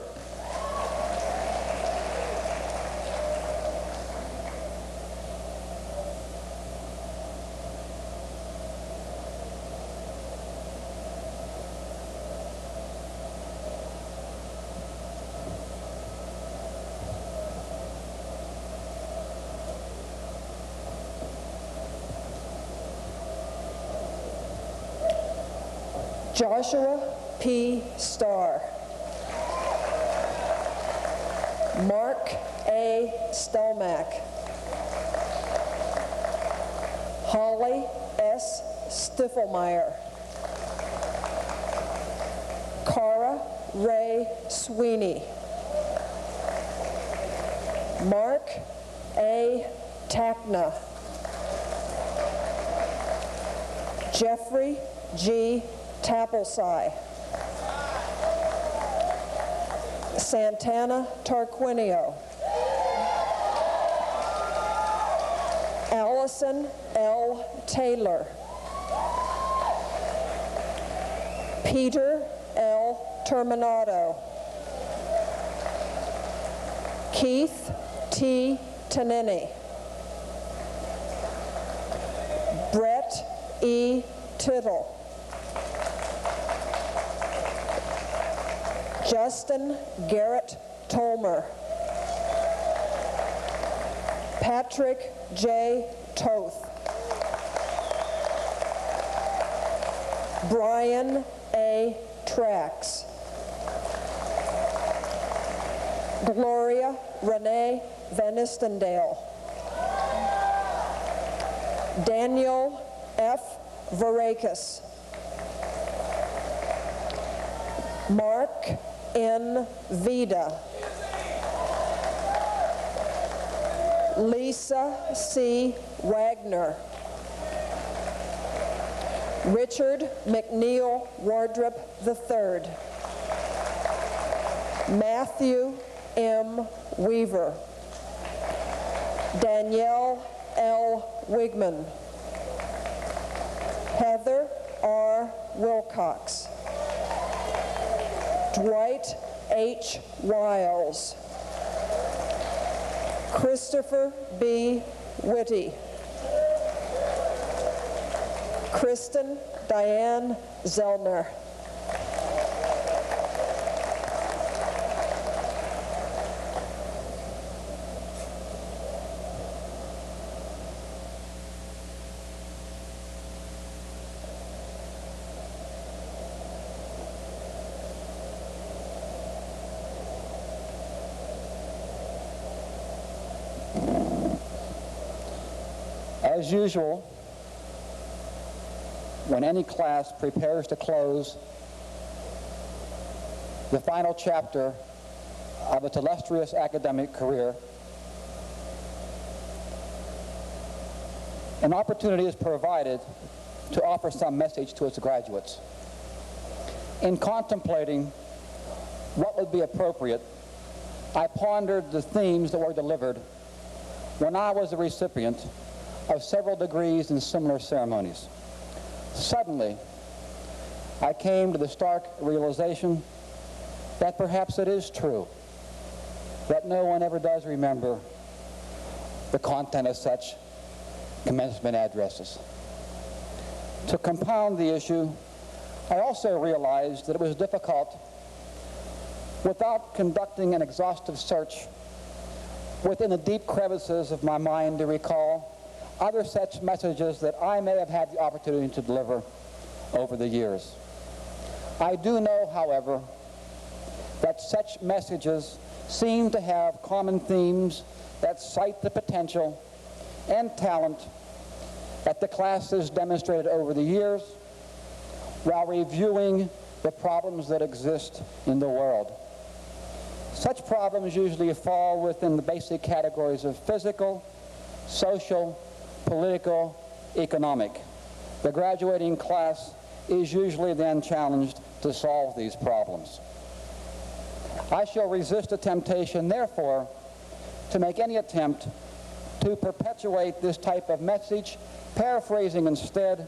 S15: Joshua P. Starr, Mark A. Stelmack, Holly S. Stiffelmeyer, Cara Ray Sweeney, Mark A. Takna, Jeffrey G. Taplesai, Santana Tarquinio, Allison L. Taylor, Peter L. Terminato, Keith T. Tanini, Brett E. Tittle, Justin Garrett Tolmer, Patrick J. Toth, Brian A. Trax, Gloria Renee Van Istendale, Daniel F. Varakis, Mark N. Vida, Lisa C. Wagner, Richard McNeil Wardrop III, Matthew M. Weaver, Danielle L. Wigman, Heather R. Wilcox, Dwight H. Wiles, Christopher B. Whitty, Kristen Diane Zellner,
S10: As usual, when any class prepares to close the final chapter of its illustrious academic career, an opportunity is provided to offer some message to its graduates. In contemplating what would be appropriate, I pondered the themes that were delivered when I was the recipient of several degrees in similar ceremonies. Suddenly, I came to the stark realization that perhaps it is true that no one ever does remember the content of such commencement addresses. To compound the issue, I also realized that it was difficult, without conducting an exhaustive search within the deep crevices of my mind, to recall other such messages that I may have had the opportunity to deliver over the years. I do know, however, that such messages seem to have common themes that cite the potential and talent that the class has demonstrated over the years, while reviewing the problems that exist in the world. Such problems usually fall within the basic categories of physical, social, political, economic. The graduating class is usually then challenged to solve these problems. I shall resist the temptation, therefore, to make any attempt to perpetuate this type of message, paraphrasing instead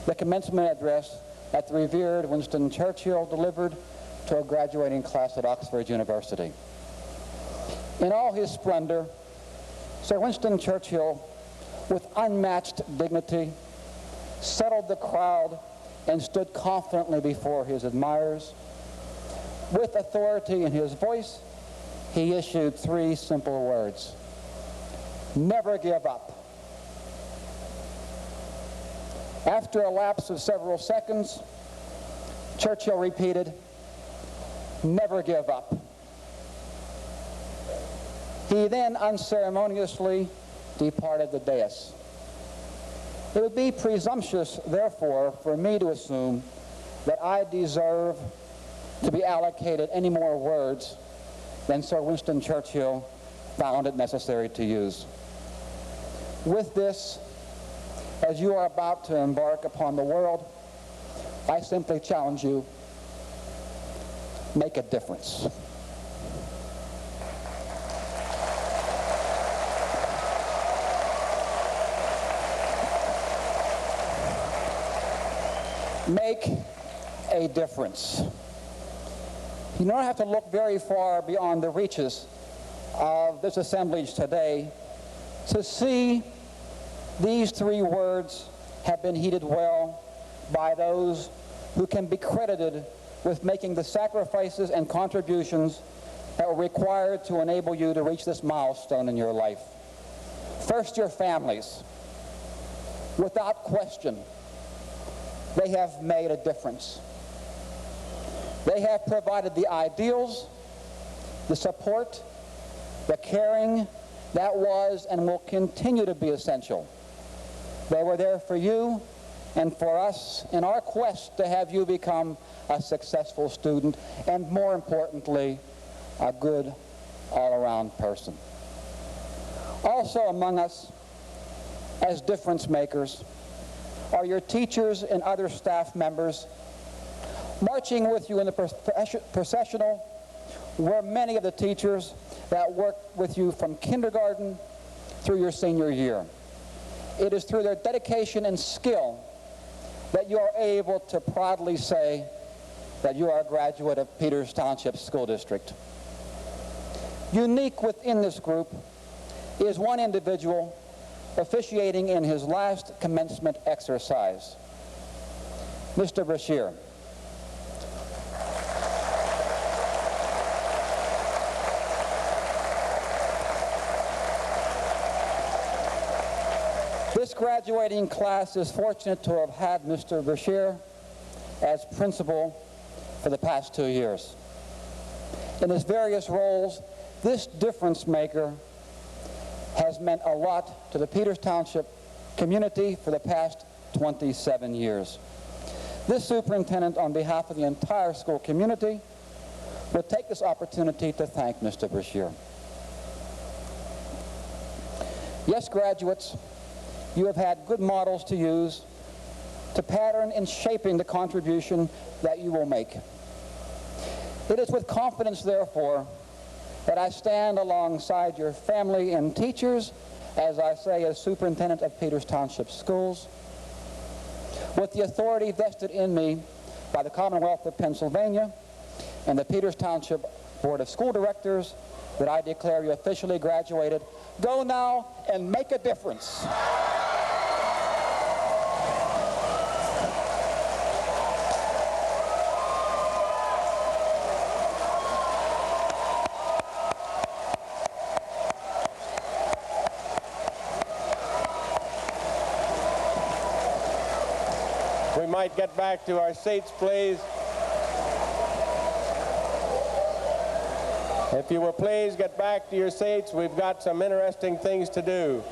S10: the commencement address that the revered Winston Churchill delivered to a graduating class at Oxford University. In all his splendor, Sir Winston Churchill, with unmatched dignity, settled the crowd and stood confidently before his admirers. With authority in his voice, he issued 3 simple words: never give up. After a lapse of several seconds, Churchill repeated, never give up. He then unceremoniously departed the dais. It would be presumptuous, therefore, for me to assume that I deserve to be allocated any more words than Sir Winston Churchill found it necessary to use. With this, as you are about to embark upon the world, I simply challenge you, make a difference. Make a difference. You don't have to look very far beyond the reaches of this assemblage today to see these 3 words have been heeded well by those who can be credited with making the sacrifices and contributions that were required to enable you to reach this milestone in your life. First, your families. Without question, they have made a difference. They have provided the ideals, the support, the caring that was and will continue to be essential. They were there for you and for us in our quest to have you become a successful student and, more importantly, a good all-around person. Also among us, as difference makers, are your teachers and other staff members. Marching with you in the processional were many of the teachers that worked with you from kindergarten through your senior year. It is through their dedication and skill that you are able to proudly say that you are a graduate of Peters Township School District. Unique within this group is one individual officiating in his last commencement exercise, Mr. Brashear. This graduating class is fortunate to have had Mr. Brashear as principal for the past 2 years. In his various roles, this difference maker has meant a lot to the Peters Township community for the past 27 years. This superintendent, on behalf of the entire school community, will take this opportunity to thank Mr. Brashear. Yes, graduates, you have had good models to use to pattern in shaping the contribution that you will make. It is with confidence, therefore, that I stand alongside your family and teachers as I say, as superintendent of Peters Township Schools, with the authority vested in me by the Commonwealth of Pennsylvania and the Peters Township Board of School Directors, that I declare you officially graduated. Go now and make a difference.
S1: We might get back to our seats, please. If you will please get back to your seats, we've got some interesting things to do.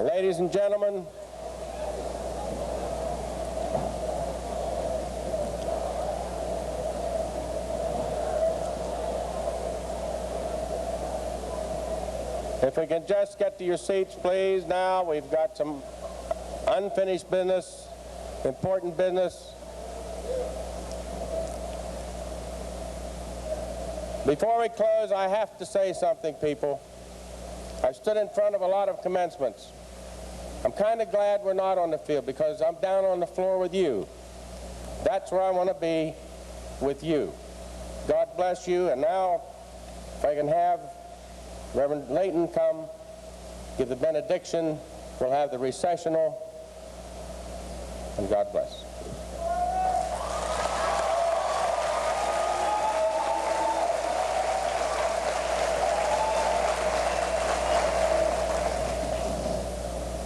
S1: Ladies and gentlemen, if we can just get to your seats, please, now. We've got some unfinished business, important business. Before we close, I have to say something, people. I've stood in front of a lot of commencements. I'm kind of glad we're not on the field, because I'm down on the floor with you. That's where I want to be, with you. God bless you. And now, if I can have Reverend Layton come, give the benediction. We'll have the recessional, and God bless.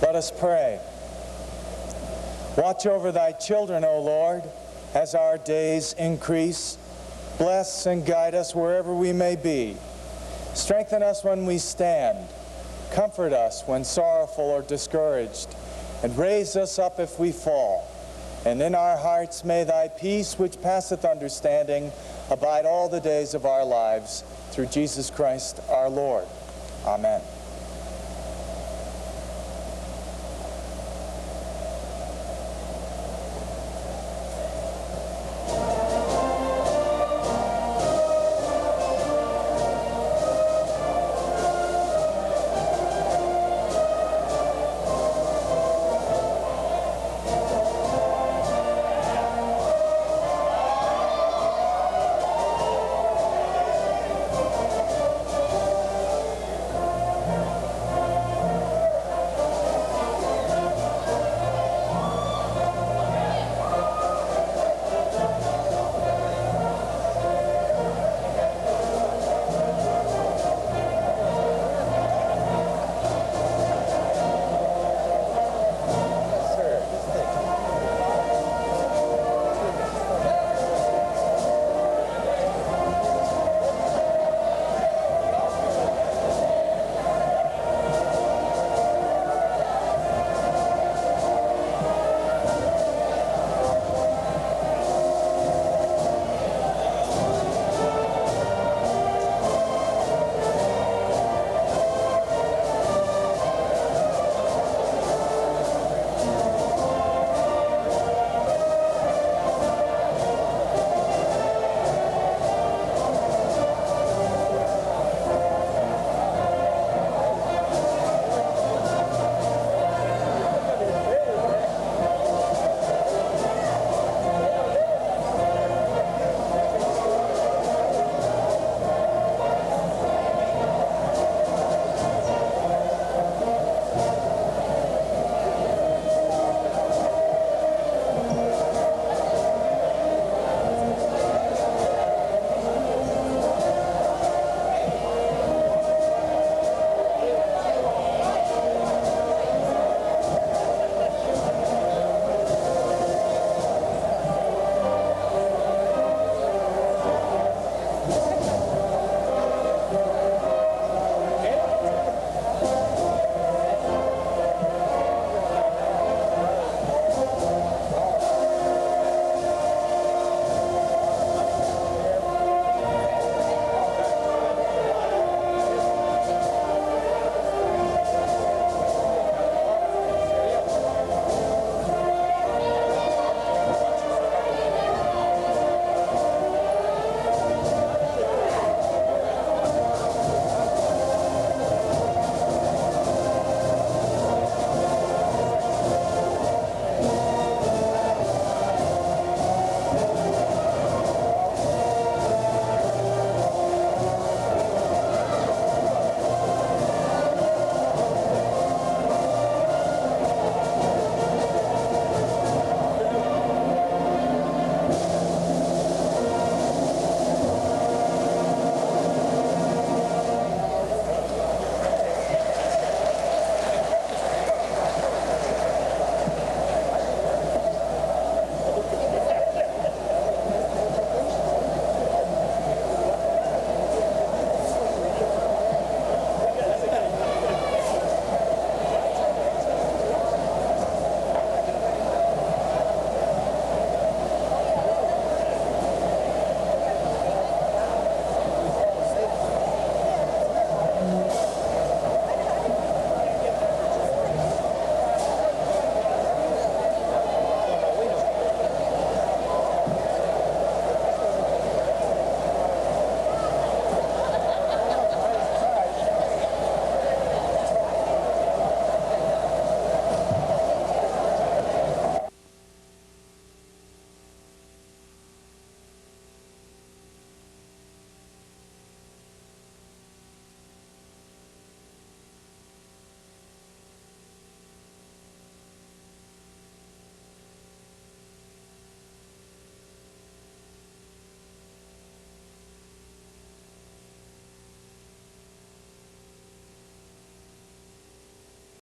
S3: Let us pray. Watch over thy children, O Lord, as our days increase. Bless and guide us wherever we may be. Strengthen us when we stand. Comfort us when sorrowful or discouraged. And raise us up if we fall. And in our hearts may thy peace, which passeth understanding, abide all the days of our lives. Through Jesus Christ our Lord. Amen.